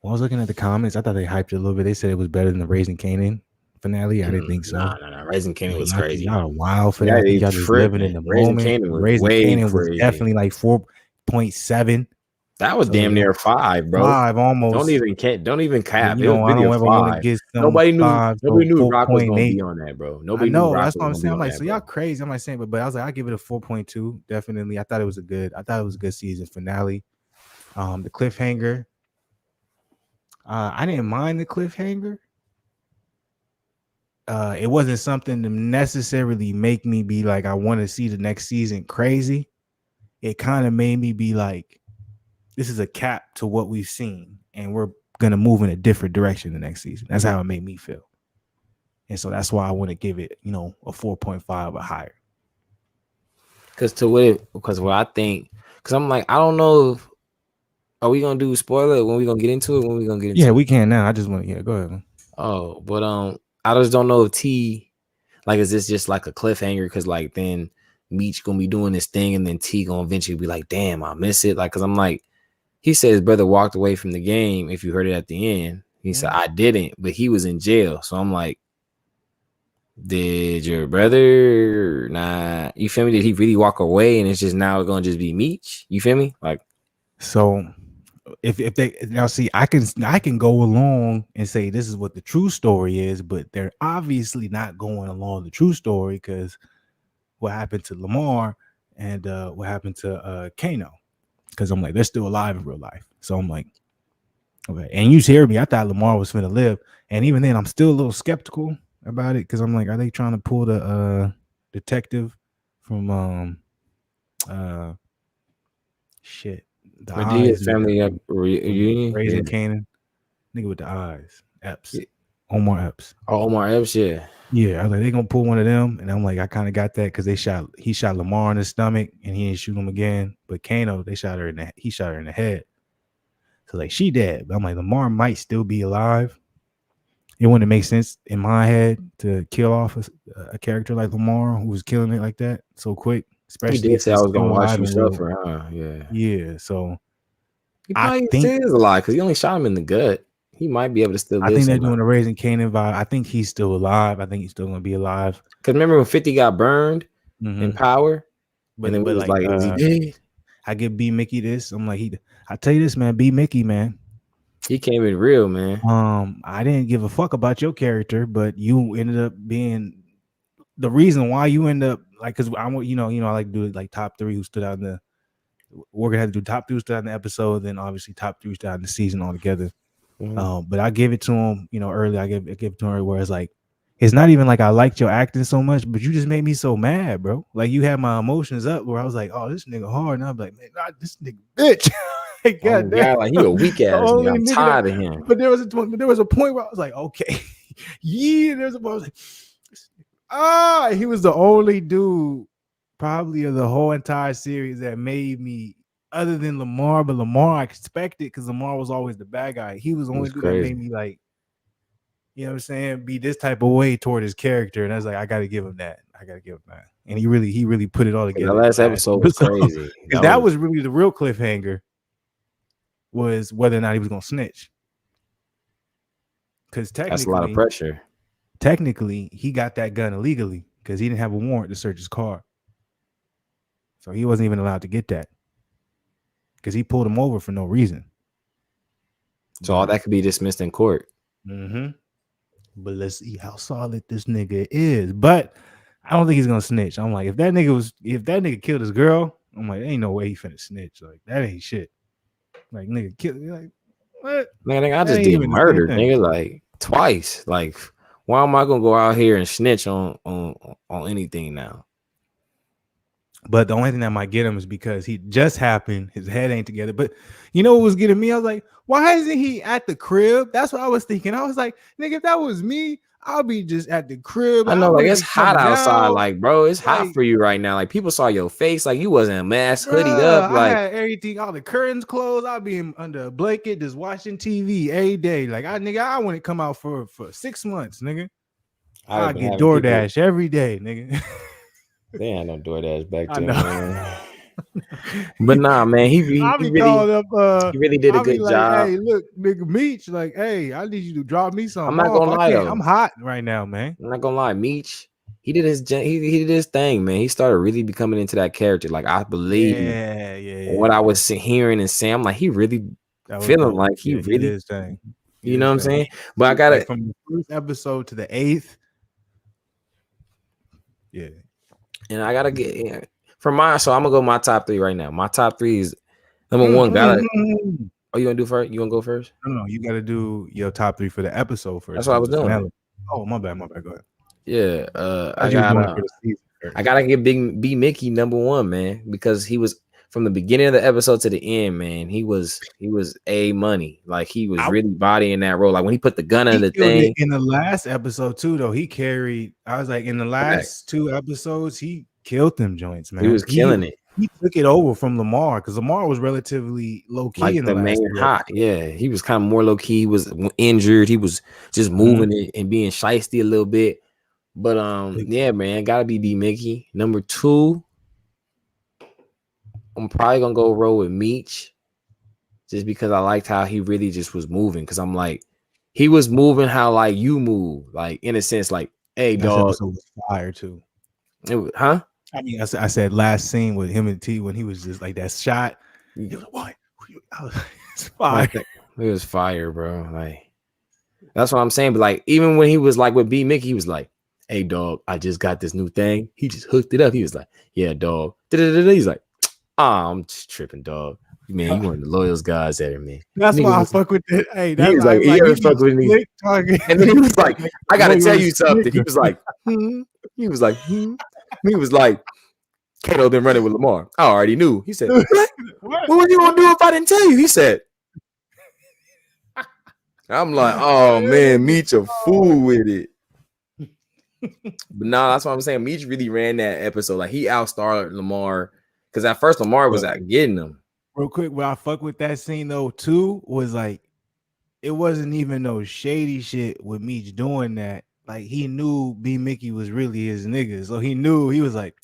When I was looking at the comments, I thought they hyped it a little bit. They said it was better than the Raising Kanan finale. I didn't think so. No. Raising Kanan was crazy. Y'all are wild for that. I think y'all just living in the moment. Raising Kanan was definitely like 4.7. That was damn near 5, bro. 5 almost. Don't even cap. You know, I don't ever want to get nobody knew 5, nobody so knew Rock was gonna be on that, bro. Nobody knew Rock that's what I'm was saying. I'm gonna like, be so on y'all that, crazy. I'm like saying, but I was like, I give it a 4.2. Definitely. I thought it was a good season finale. The cliffhanger. I didn't mind the cliffhanger. It wasn't something to necessarily make me be like, I want to see the next season crazy. It kind of made me be like, this is a cap to what we've seen, and we're gonna move in a different direction the next season. That's how it made me feel, and so that's why I want to give it, a 4.5 or higher. Because what I think, because I'm like, I don't know if are we gonna do spoiler when we gonna get into it? When we gonna get into it? Yeah, we can now. I just want to go ahead, man. Oh, but I just don't know if T, like, is this just like a cliffhanger? Because like then Meech gonna be doing this thing, and then T gonna eventually be like, damn, I miss it. Like, because I'm like, he said his brother walked away from the game. If you heard it at the end, he said I didn't, but he was in jail. So I'm like, did your brother not? You feel me? Did he really walk away, and it's just now gonna just be Meech? You feel me? Like, so if they now see, I can go along and say this is what the true story is, but they're obviously not going along the true story because what happened to Lamar and what happened to Kano. Because I'm like, they're still alive in real life. So I'm like, okay. And you hear me, I thought Lamar was finna live. And even then, I'm still a little skeptical about it because I'm like, are they trying to pull the detective from shit? The eyes family reunion, Raising Kanan, nigga with the eyes, Epps, Omar Epps. Oh, Omar Epps, yeah. Yeah, I was like, they gonna pull one of them, and I'm like, I kind of got that because he shot Lamar in the stomach, and he didn't shoot him again. But Kano, he shot her in the head. So like, she dead. But I'm like, Lamar might still be alive. It wouldn't make sense in my head to kill off a character like Lamar who was killing it like that so quick. Especially he did say I was gonna watch you suffer, huh? Yeah. Yeah. So he probably still is alive because he only shot him in the gut. He might be able to still live. I think they're doing a Raising Kanan vibe. I think he's still alive. I think he's still gonna be alive. Because remember when 50 got burned in Power? But it was like, is he dead? I give B Mickey this. I'm like, I tell you this, man, B Mickey, man. He came in real, man. I didn't give a fuck about your character, but you ended up being the reason why you end up like, because I want, I like to do it like top 3 who stood out in the. We're gonna have to do top 3 who stood out in the episode, then obviously top 3 who stood out in the season altogether. But I give it to him, early. I give it to him where it's like it's not even like I liked your acting so much, but you just made me so mad, bro. Like you had my emotions up where I was like, oh, this nigga hard. And I'm like, man, nah, this nigga bitch. Like, Oh God damn. God, like he a weak The ass nigga. only I'm nigga tired of him. but there was a point where I was like, okay, yeah, there's a point I was like, he was the only dude probably of the whole entire series that made me, other than Lamar, but Lamar I expected because Lamar was always the bad guy. He was the only dude that made me like, you know what I'm saying, be this type of way toward his character. And I was like, I gotta give him that. And he really put it all together. The last episode was crazy. Because that was really the real cliffhanger, was whether or not he was gonna snitch. Because that's a lot of pressure. Technically, he got that gun illegally because he didn't have a warrant to search his car. So he wasn't even allowed to get that. Because he pulled him over for no reason. So all that could be dismissed in court. Mm-hmm. But let's see how solid this nigga is. But I don't think he's gonna snitch. I'm like, if that nigga killed his girl, I'm like, ain't no way he finna snitch. Like, that ain't shit. Like, nigga kill, like, what? Nigga, I just did murder, nigga, like twice. Like, why am I gonna go out here and snitch on anything now? But the only thing that might get him is because he just happened. His head ain't together. But you know what was getting me? I was like, why isn't he at the crib? That's what I was thinking. I was like, nigga, if that was me, I'll be just at the crib. I know, like it's hot outside. Like, bro, it's hot for you right now. Like, people saw your face. Like, you wasn't masked, hoodied up. Like, I had everything, all the curtains closed. I'll be under a blanket, just watching TV every day. Like, I wouldn't come out for 6 months, nigga. I get DoorDash every day, nigga. They ain't no DoorDash back then, man. But nah, man, he really did a good job. Hey, look, nigga, Meech, like, hey, I need you to drop me something. I'm not gonna lie though. I'm hot right now, man. I'm not gonna lie, Meech. He did his thing, man. He started really becoming into that character. Like, I believe what I was hearing and saying. I'm like, he really feeling like he really did his thing. You know what I'm saying? But I got it from the first episode to the 8th. Yeah. And I gotta get from mine. So I'm gonna go my top 3 right now. My top 3 is number 1. Oh, you gonna do first? You gonna go first? No, you gotta do your top 3 for the episode first. That's what I was doing. Oh, my bad. Go ahead. Yeah, I gotta give B Mickey number 1, man, because he was from the beginning of the episode to the end, man. He was A money. Like, he was really bodying that role. Like, when he put the gun in the thing in the last episode too, though, he carried. I was like, in the last 2 episodes, he killed them joints, man. He was killing it. He took it over from Lamar because Lamar was relatively low key, like, in the main hot. Yeah, he was kind of more low key. He was injured. He was just moving it and being shiesty a little bit. But yeah, man, gotta be B Mickey. Number 2, I'm probably gonna go roll with Meech, just because I liked how he really just was moving. Because I'm like, he was moving how like you move, like in a sense, like, hey, dog. Episode was fire too. Huh? I mean, I said last scene with him and T when he was just like that shot. He was like, what? It's fire. It was fire, bro. Like, that's what I'm saying. But like, even when he was like with B Mickey, he was like, hey, dog, I just got this new thing. He just hooked it up. He was like, yeah, dog. He's like, I'm just tripping, dog. Man, you one of the loyalest guys ever, man. That's why I fuck with it. Hey, that's he was like, you fuck with me. And then he was like, I gotta tell you something. He was like, he was like, he was like, Kato been running with Lamar. I already knew. He said, what were you gonna do if I didn't tell you? He said, I'm like, oh man, Meech a fool with it. But nah, that's what I'm saying. Meech really ran that episode. Like, he outstarred Lamar. Because at first Lamar was out getting him. Real quick, what I fuck with that scene though too was like, it wasn't even no shady shit with Meech doing that. Like, he knew B Mickey was really his nigga, so he knew. He was like,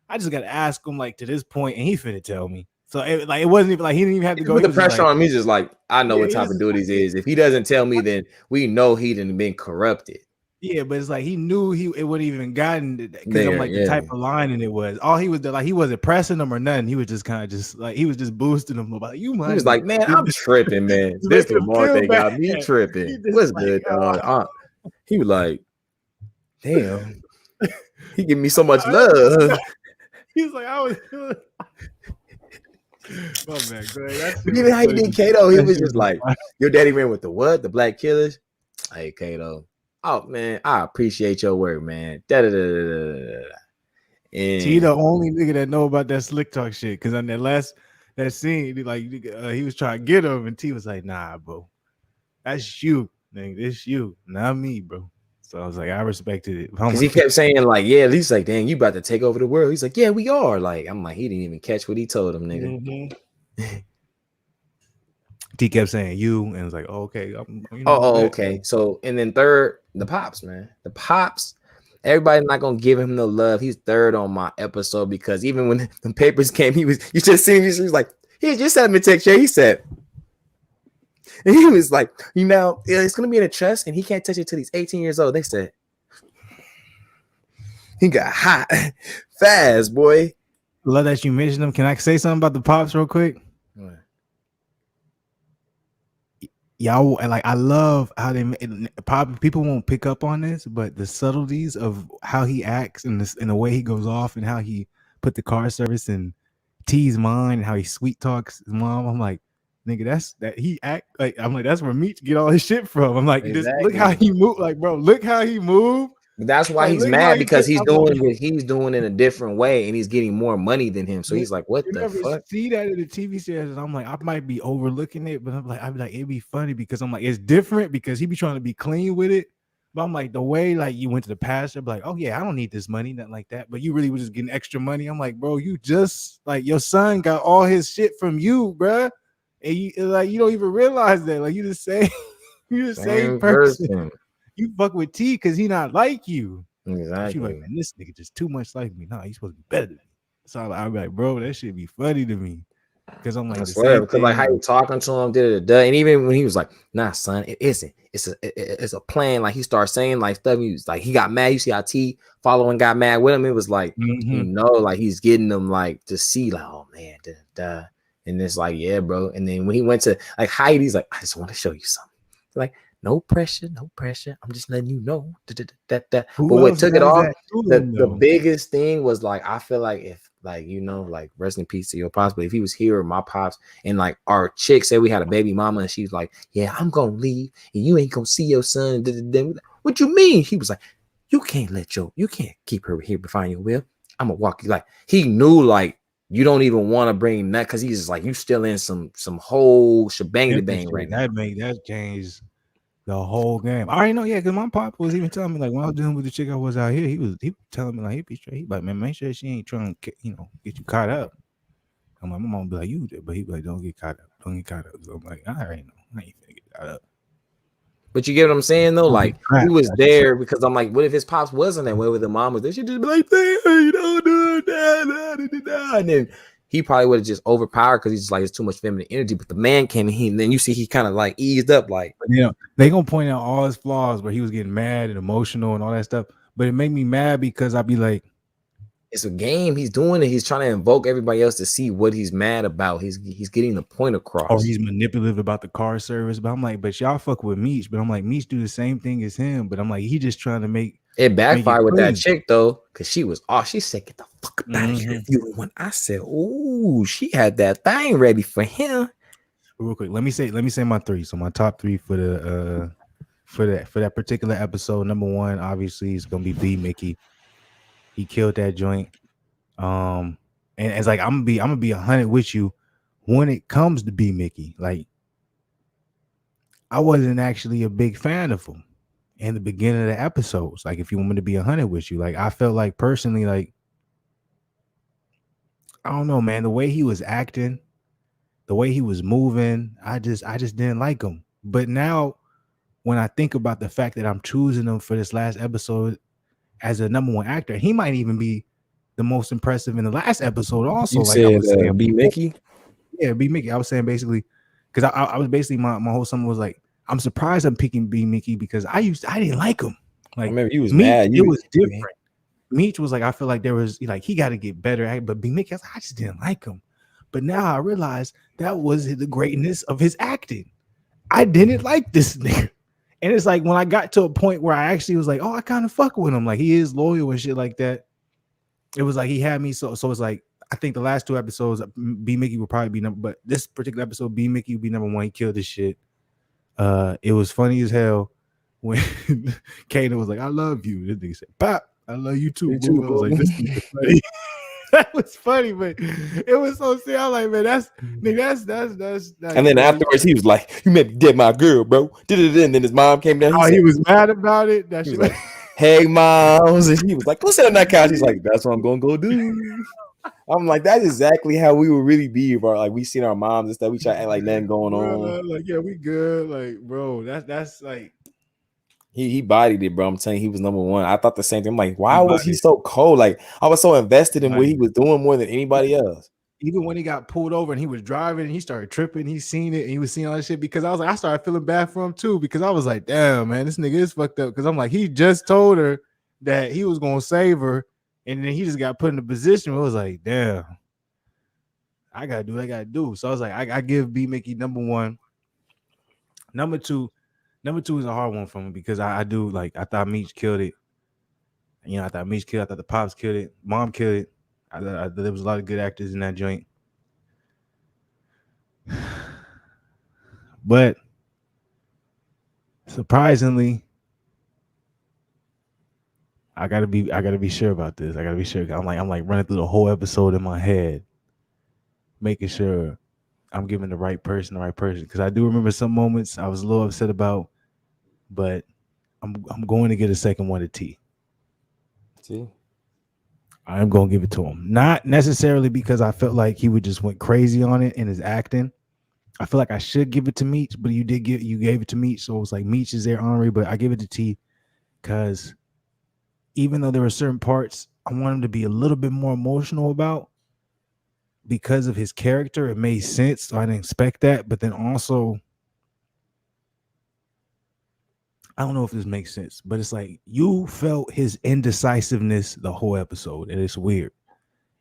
I just gotta ask him like to this point, and he finna tell me. So it wasn't even like he didn't even have to go. Put the pressure on me. Just like, I know what type of dude he is. If he doesn't tell me, then we know he didn't been corrupted. Yeah, but it's like he knew it wouldn't even gotten because I'm like the type of lining it was. All he was like, he wasn't pressing him or nothing. He was just kind of just like he was just boosting him about you. He was like, man, I'm tripping, man. This Lamar thing got me tripping. What's good, dog? He was like, damn, he give me so much love. He was like, I was. Oh man, even how you did Kato, he was just like, your daddy ran with the what? The Black Killers. Hey, Kato. Oh man, I appreciate your work, man. Da-da-da-da-da-da. T And the only nigga that know about that slick talk shit. Cause on that scene, he was trying to get him, and T was like, "Nah, bro, that's you, nigga. It's you, not me, bro." So I was like, I respected it. because he kept saying like, yeah, he's like, dang, you about to take over the world. He's like, yeah, we are. Like, I'm like, he didn't even catch what he told him, nigga. Mm-hmm. T kept saying you, and it was like, oh, okay, Okay. So, and then third, the pops, man. The pops, everybody's not gonna give him no love. He's third on my episode because even when the papers came, you just seen, he was like, he just sent me a text. He said, and he was like, it's gonna be in a trust, and he can't touch it till he's 18 years old. They said he got hot fast, boy. Love that you mentioned him. Can I say something about the pops real quick? What? Y'all, like, I love how probably people won't pick up on this, but the subtleties of how he acts and the way he goes off and how he put the car service in T's mind and how he sweet talks his mom. I'm like, nigga, that's where Meech get all his shit from. I'm like, just look how he move, like, bro, look how he move. That's why Like, he's mad because he's doing what he's doing in a different way and he's getting more money than him. So he's like, what the fuck? See that in the TV series, and I'm like, I might be overlooking it, but I'd be like, it'd be funny because I'm like, it's different because he be trying to be clean with it. But I'm like, the way like you went to the pastor, like, oh yeah, I don't need this money, nothing like that. But you really was just getting extra money. I'm like, bro, you just like your son got all his shit from you, bro. And you don't even realize that. Like you the same person. You fuck with T because he not like you. Exactly. She like, man, this nigga just too much like me. Nah, he's supposed to be better than me. So I'm like, bro, that shit be funny to me. Because I'm like, I swear, because like how you talking to him, and even when he was like, nah, son, it isn't. It's a plan. Like he started saying like stuff. He was like, he got mad. You see how T following got mad with him. It was like, like he's getting them like to see like, oh man, and it's like, yeah, bro. And then when he went to like Heidi's like, I just want to show you something. Like, no pressure, no pressure. I'm just letting you know that. But what took it off, the biggest thing was like, I feel like if like, like rest in peace to your pops, but if he was here or my pops and like our chick said we had a baby mama and she's like, yeah, I'm gonna leave and you ain't gonna see your son. What you mean? He was like, you can't keep her here behind your will. I'm gonna walk you. Like he knew like you don't even want to bring that because he's just like, you still in some whole shebang right now. That changed the whole game. I already know, yeah, because my pop was even telling me like when I was dealing with the chick I was out here, he was telling me like he be straight. He like, man, make sure she ain't trying to get you caught up. I'm like, my mom be like, you did, but he be like, don't get caught up. So I'm like, I already know, I ain't finna get caught up. But you get what I'm saying though? Like he was there because I'm like, what if his pops wasn't that way with the mom? They should just be like, you don't do that. And then he probably would have just overpowered because he's just like, it's too much feminine energy. But the man came in, and then you see he kind of like eased up, like they gonna point out all his flaws where he was getting mad and emotional and all that stuff. But it made me mad because I'd be like, it's a game. He's doing it. He's trying to invoke everybody else to see what he's mad about. He's getting the point across. Or he's manipulative about the car service. But I'm like, but y'all fuck with Meech. But I'm like, Meech do the same thing as him. But I'm like, he just trying to make it backfired with that chick though, because she was she said, get the fuck out of here. When I said, ooh, she had that thing ready for him. Real quick, let me say my three. So my top three for the for that particular episode. Number one, obviously, is gonna be B Mickey. He killed that joint. And it's like I'm gonna be 100 with you when it comes to B Mickey. Like I wasn't actually a big fan of him in the beginning of the episodes. Like if you want me to be 100 with you, like I felt like personally, like I don't know, man, the way he was acting, the way he was moving, I just didn't like him. But now when I think about the fact that I'm choosing him for this last episode as a number one actor, he might even be the most impressive in the last episode also. You like said, I was saying, B Mickey? Yeah, B Mickey. I was saying basically, because I was basically my whole summer was like, I'm surprised I'm picking B Mickey because I didn't like him. Like I remember you was mad. It was different. Meech was like, I feel like there was like he got to get better at it, but B Mickey, I just didn't like him. But now I realized that was the greatness of his acting. I didn't like this nigga. And it's like when I got to a point where I actually was like, oh, I kind of fuck with him. Like he is loyal and shit like that. It was like he had me. So it's like, I think the last two episodes, B Mickey will probably be number, but this particular episode, B Mickey will be number one. He killed this shit. It was funny as hell when Kanan was like, "I love you," this nigga said, "Pop, I love you too, You boo." too, I was like, boo. "This nigga funny." That was funny, but it was so silly. I was like, "Man, that's nigga, that's like, And then bro." afterwards, he was like, "You made me dead my girl, bro." And then his mom came down. He Oh, said, he was mad about it. That "He was shit. like, hey, moms," and he was like, "Go sit on that couch." He's like, "That's what I'm gonna go do." I'm like, that's exactly how we would really be, bro. Like we seen our moms and stuff. We try to act like nothing going on. Bro, like, yeah, we good. Like, bro, that's like He bodied it, bro. I'm telling you, he was number one. I thought the same thing. I'm like, he why was he bodied so cold? Like I was so invested in what he it. was doing more than anybody else. Even when he got pulled over and he was driving and he started tripping, he seen it and he was seeing all that shit because I was like, I started feeling bad for him too because I was like, damn, man, this nigga is fucked up. Because I'm like, he just told her that he was gonna save her, and then he just got put in a position where it was like, damn, I gotta do what I gotta do. So I was like, I give B Mickey number one. Number two is a hard one for me because I do like I thought Meech killed it. You know, I thought Meech killed it, I thought the Pops killed it, Mom killed it. There was a lot of good actors in that joint. But surprisingly, I gotta be sure about this. I gotta be sure. I'm like running through the whole episode in my head, making sure I'm giving the right person. Because I do remember some moments I was a little upset about, but I'm going to get a second one to T. See, I'm going to give it to him. Not necessarily because I felt like he would just went crazy on it in his acting. I feel like I should give it to Meech, but you gave it to Meech, so it was like Meech is there honorary, but I give it to T because even though there were certain parts I want him to be a little bit more emotional about because of his character, it made sense. So I didn't expect that, but then also I don't know if this makes sense, but it's like you felt his indecisiveness the whole episode, and it's weird.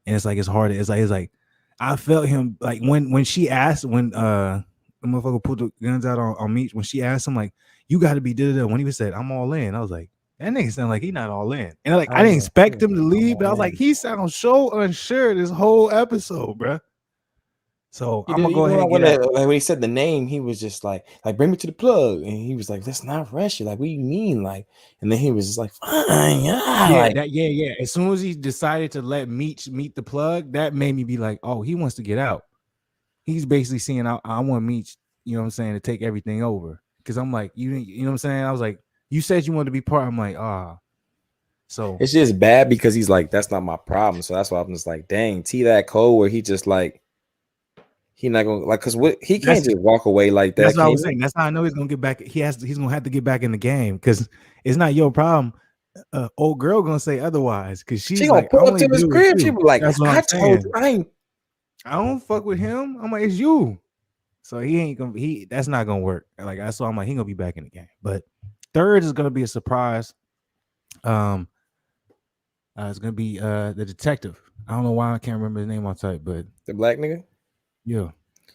And it's like it's hard. It's like I felt him like when she asked when the motherfucker put the guns out on Meech, when she asked him like you got to be da-da-da, when he was said I'm all in, I was like that nigga sound like he not all in, and like I didn't expect him to leave, but I was like he sounds so unsure this whole episode, bro. So I'm gonna go ahead and get that. when he said the name, he was just like bring me to the plug, and he was like, "Let's not rush it." Like, what do you mean? Like, and then he was just like, "Fine, yeah." Yeah, Like, yeah. As soon as he decided to let Meech meet the plug, that made me be like, oh, he wants to get out. He's basically saying, I want Meech, you know what I'm saying, to take everything over. Because I'm like, you know what I'm saying? I was like, you said you wanted to be part. I'm like, So it's just bad because he's like, that's not my problem. So that's why I'm just like, dang, T that cold where he just like, he not gonna like, cause what he can't just walk away like that. That's what I was saying. That's how I know he's gonna get back. He's gonna have to get back in the game because it's not your problem. Old girl gonna say otherwise because she's she gonna like, pull up to his crib. She be like, that's what I I'm told saying. you, I don't fuck with him. I'm like, it's you. So he ain't gonna that's not gonna work. Like I saw, I'm like, he gonna be back in the game. But third is gonna be a surprise. It's gonna be the detective. I don't know why I can't remember his name on type, but the black nigga. yeah.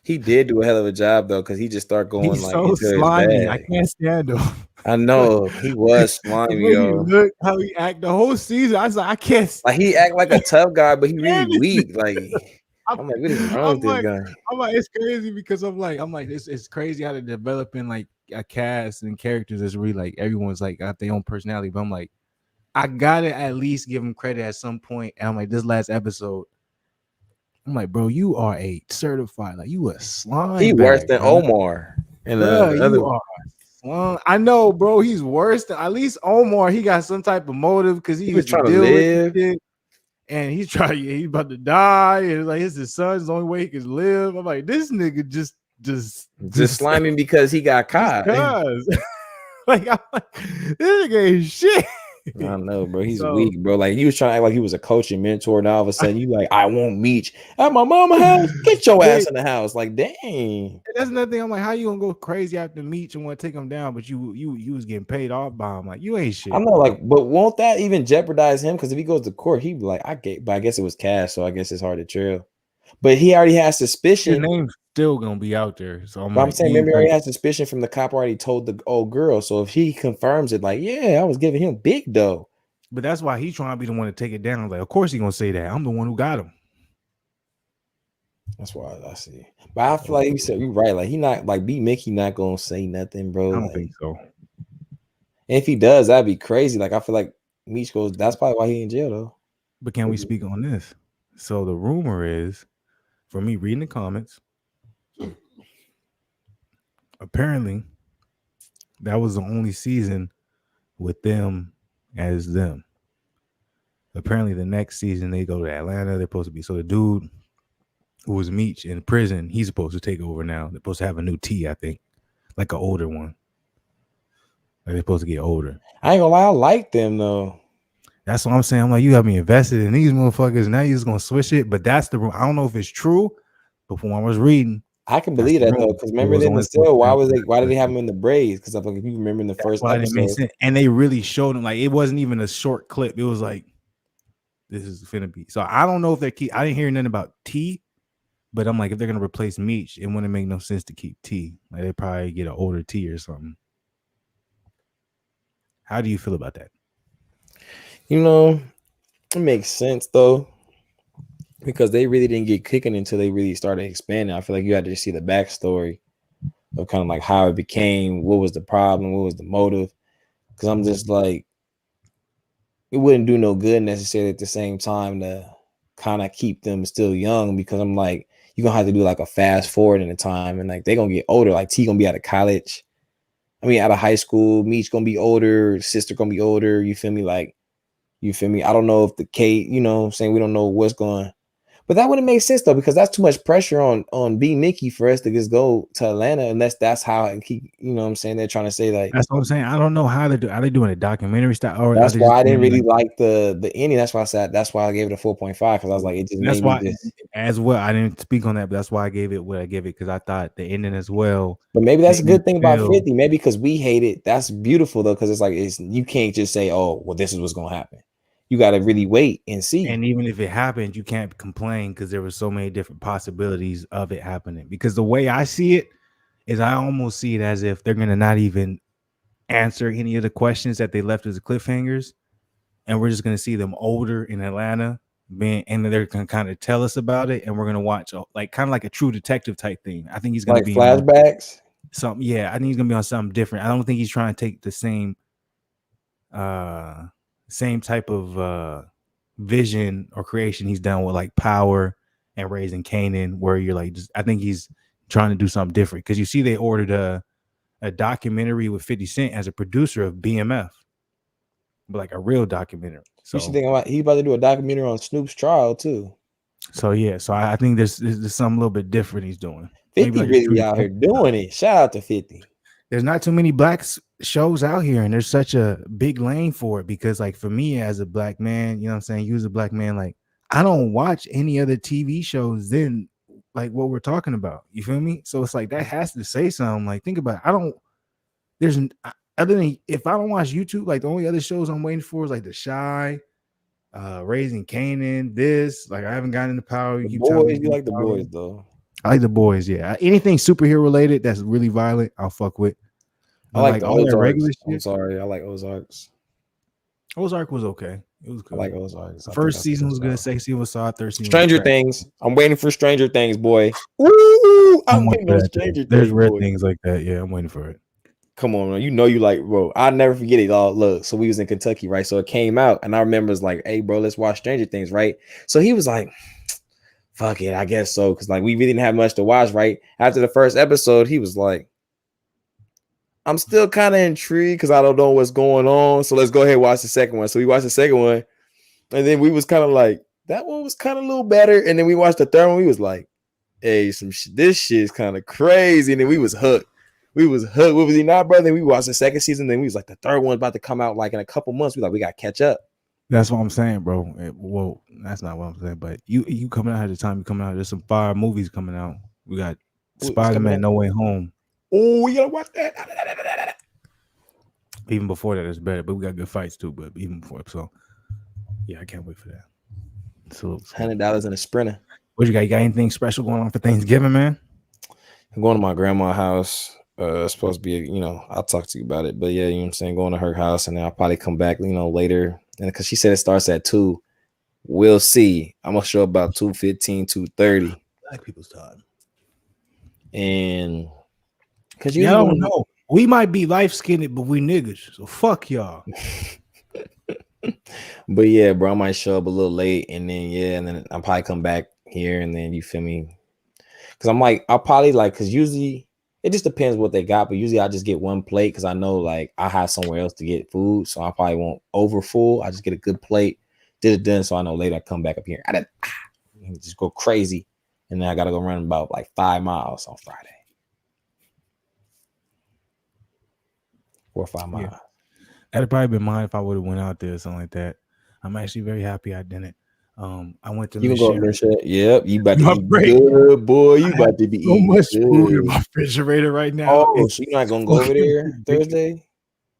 He did do a hell of a job though, because he just started going He's like so into his slimy. I bag. can't stand him. I know he was The slimy, way he yo. looked, how he act the whole season. I was like, I can't. Like he act like a tough guy, but he really weak. Like I'm like, what is wrong with this guy? I'm like, it's crazy because I'm like, it's crazy how they're developing like a cast and characters that's really like everyone's like got their own personality. But I'm like, I gotta at least give him credit at some point. And I'm like, this last episode, I'm like, bro, you are a certified, like you a slime. He worse bag, than bro. Omar. And Bro, the you other are slime. I know, bro. He's worse than at least Omar. He got some type of motive because he was used to trying to deal with live. shit. And he's about to die. And like it's his son's the only way he can live. I'm like, this nigga just slimy because he got caught. Like, I'm like, this nigga ain't shit. I know, bro. He's weak, bro. Like he was trying to act like he was a coach and mentor. Now all of a sudden, you like, I won't meet at my mama house. Get your ass in the house. Like, dang. That's another thing. I'm like, how you gonna go crazy after Meech and want to take him down? But you was getting paid off by him. Like, you ain't shit. I know, like, but won't that even jeopardize him? Because if he goes to court, he'd be like, but I guess it was cash, so I guess it's hard to trail. But he already has suspicion. His name's still gonna be out there. So I'm saying, maybe he already has suspicion from the cop already told the old girl. So if he confirms it, like, yeah, I was giving him big dough. But that's why he's trying to be the one to take it down. Like, of course he's gonna say that. I'm the one who got him. That's why I see. But I feel like you said you're right. Like he not like B Mickey not gonna say nothing, bro. I don't think so. if he does, that'd be crazy. Like I feel like Meech goes. That's probably why he in jail though. But can we speak on this? So the rumor is, for me reading the comments, apparently that was the only season with them as them. Apparently the next season they go to Atlanta. They're supposed to be, so the dude who was Meech in prison, he's supposed to take over now. They're supposed to have a new T, I think, like an older one. Like they're supposed to get older. I ain't gonna lie, I like them though. That's what I'm saying. I'm like, you got me invested in these motherfuckers. Now you're just gonna switch it. But that's the, I don't know if it's true. But when I was reading, I can believe that though, because remember in the cell, why did they have him in the braids? Because I think if you remember in the first episode, and they really showed him, like, it wasn't even a short clip. It was like, this is finna be. So I don't know if they keep. I didn't hear nothing about T, but I'm like, if they're gonna replace Meech, it wouldn't make no sense to keep T. Like they probably get an older T or something. How do you feel about that? You know, it makes sense though, because they really didn't get kicking until they really started expanding. I feel like you had to see the backstory of kind of like how it became, what was the problem, what was the motive. Because I'm just like, it wouldn't do no good necessarily at the same time to kind of keep them still young, because I'm like, you're gonna have to do like a fast forward in the time, and like they're gonna get older. Like T gonna be out of college. I mean, out of high school. Meech gonna be older, sister gonna be older. You feel me? Like, you feel me? I don't know if the K, you know what I'm saying, we don't know what's going. But that wouldn't make sense though, because that's too much pressure on B Mickey for us to just go to Atlanta, unless that's how he, you know what I'm saying, they're trying to say like, that's what I'm saying. I don't know how they do. Are they doing a documentary style? Or that's why I didn't really like the ending. That's why I said, that's why I gave it a 4.5, because I was like, it just that's made why, me just, as well. I didn't speak on that, but that's why I gave it what I gave it, because I thought the ending as well. But maybe that's a good thing about 50. Maybe because we hate it. That's beautiful though, because it's like, it's, you can't just say, oh, well, this is what's gonna happen. You got to really wait and see. And even if it happened, you can't complain, because there were so many different possibilities of it happening. Because the way I see it is, I almost see it as if they're going to not even answer any of the questions that they left as cliffhangers. And we're just going to see them older in Atlanta, and they're going to kind of tell us about it. And we're going to watch like kind of like a True Detective type thing. I think he's going to be flashbacks. Something. Yeah, I think he's going to be on something different. I don't think he's trying to take the same type of vision or creation he's done with like Power and Raising Kanan, where you're like, I think he's trying to do something different, because you see they ordered a documentary with 50 Cent as a producer of BMF, but like a real documentary. So you should think about, he's about to do a documentary on Snoop's trial too. So yeah, so I think there's something a little bit different he's doing. 50 like really out here doing it. Shout out to 50. There's not too many black shows out here, and there's such a big lane for it, because like for me as a black man, you know what I'm saying, you as a black man, like I don't watch any other TV shows than like what we're talking about. You feel me? So it's like that has to say something. Like think about it. There's other than, if I don't watch YouTube, like the only other shows I'm waiting for is like The Shy, Raising Kanan, this, like I haven't gotten into Power. The Boys, you like The Boys though. I like The Boys, yeah. Anything superhero related that's really violent, I'll fuck with. But I like the Ozarks. I'm sorry, I like Ozarks. Ozark was okay. It was good. I like Ozarks. The first season was good. Second season was solid. Third season. Stranger Things. I'm waiting for Stranger Things, boy. Woo! I'm waiting for Stranger Things. There's red things like that. Yeah, I'm waiting for it. Come on, man. You know you like, bro. I'll never forget it. All look. So we was in Kentucky, right? So it came out, and I remember it's like, hey, bro, let's watch Stranger Things, right? So he was like, fuck it, I guess so, because like we really didn't have much to watch, right? After the first episode, he was like, I'm still kind of intrigued because I don't know what's going on. So let's go ahead and watch the second one. So we watched the second one, and then we was kind of like, that one was kind of a little better. And then we watched the third one. We was like, hey, this shit is kind of crazy. And then we was hooked. We was hooked. What was he not, brother? And we watched the second season. Then we was like, the third one's about to come out like in a couple months. We like, we got to catch up. That's what I'm saying, bro. Well, that's not what I'm saying. But you coming out at the time you coming out. There's some fire movies coming out. We got Spider-Man No Way Home. Oh, we gotta watch that. Even before that, it's better. But we got good fights too. But even before, so yeah, I can't wait for that. So $100 in a Sprinter. What you got? You got anything special going on for Thanksgiving, man? I'm going to my grandma's house. It's supposed to be, you know, I'll talk to you about it. But yeah, you know what I'm saying? Going to her house, and then I'll probably come back, you know, later. And because she said it starts at 2. We'll see. I'm gonna show up about 2:15, 2:30. Black people's time. And because you don't know. We might be life skinned, but we niggas. So fuck y'all. But yeah, bro, I might show up a little late, and then I'll probably come back here, and then you feel me? Because I'm like, I'll probably like, because usually it just depends what they got, but usually I just get one plate because I know like I have somewhere else to get food, so I probably won't over full. I just get a good plate, did it done, so I know later I come back up here. Just go crazy, and then I gotta go run about like 5 miles on Friday. 4 or 5 miles. Yeah. That'd probably been mine if I would have went out there or something like that. I'm actually very happy I didn't. I went to You can go Sharon. shit. Yep, you about to My eat break. good, boy. You about to be So eating much good. food in my refrigerator right now. Oh, so you're not gonna go over there Thursday?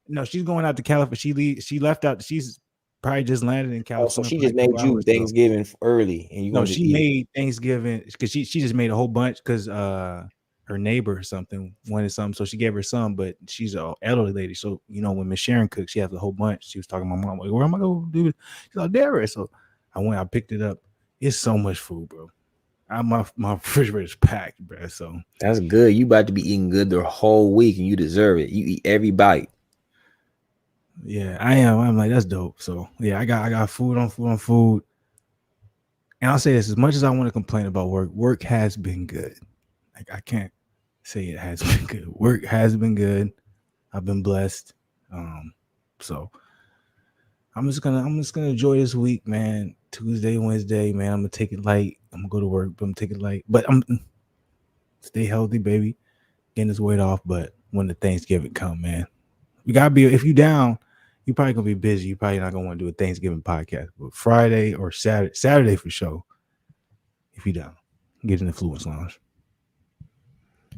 No, she's going out to California. She left out. She's probably just landed in California. Oh, so she just made you Thanksgiving early, and you no, going she made Thanksgiving because she just made a whole bunch because her neighbor or something wanted some, so she gave her some. But she's an elderly lady, so you know when Miss Sharon cooks, she has a whole bunch. She was talking to my mom, like, "Where am I gonna do it?" She's like, "There." So I went, I picked it up. It's so much food, bro. My refrigerator's packed, bro. So that's good. You about to be eating good the whole week, and you deserve it. You eat every bite. Yeah, I am. I'm like, that's dope. So yeah, I got food on food. And I'll say this: as much as I want to complain about work has been good. Like I can't say it has been good. Work has been good. I've been blessed. So I'm just gonna enjoy this week, man. Tuesday, Wednesday, man. I'm gonna take it light. I'm gonna go to work, but I'm gonna take it light. But I'm stay healthy, baby. Getting this weight off. But when the Thanksgiving come, man, you gotta be. If you down, you probably gonna be busy. You probably not gonna want to do a Thanksgiving podcast. But Friday or Saturday for sure. If you down, get in the Fluence Lounge.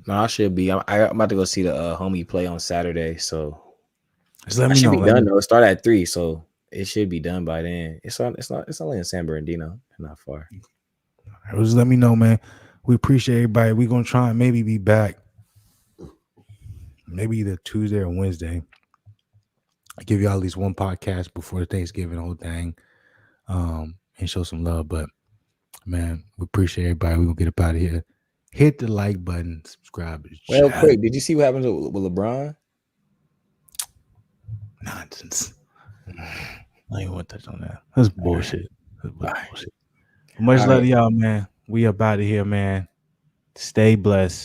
No, I should be. I'm about to go see the homie play on Saturday, so Just let I me should know. be done though. It start at 3, so it should be done by then. It's only in San Bernardino, not far. Just let me know, man. We appreciate everybody. We're gonna try and maybe be back, maybe either Tuesday or Wednesday. I give y'all at least one podcast before the Thanksgiving whole thing, and show some love. But man, we appreciate everybody. We're gonna get up out of here. Hit the like button, subscribe. Well, quick, did you see what happened with LeBron? Nonsense. I ain't want to touch on that. That's bullshit. Bullshit. Much love to y'all, man. We up out of here, man. Stay blessed.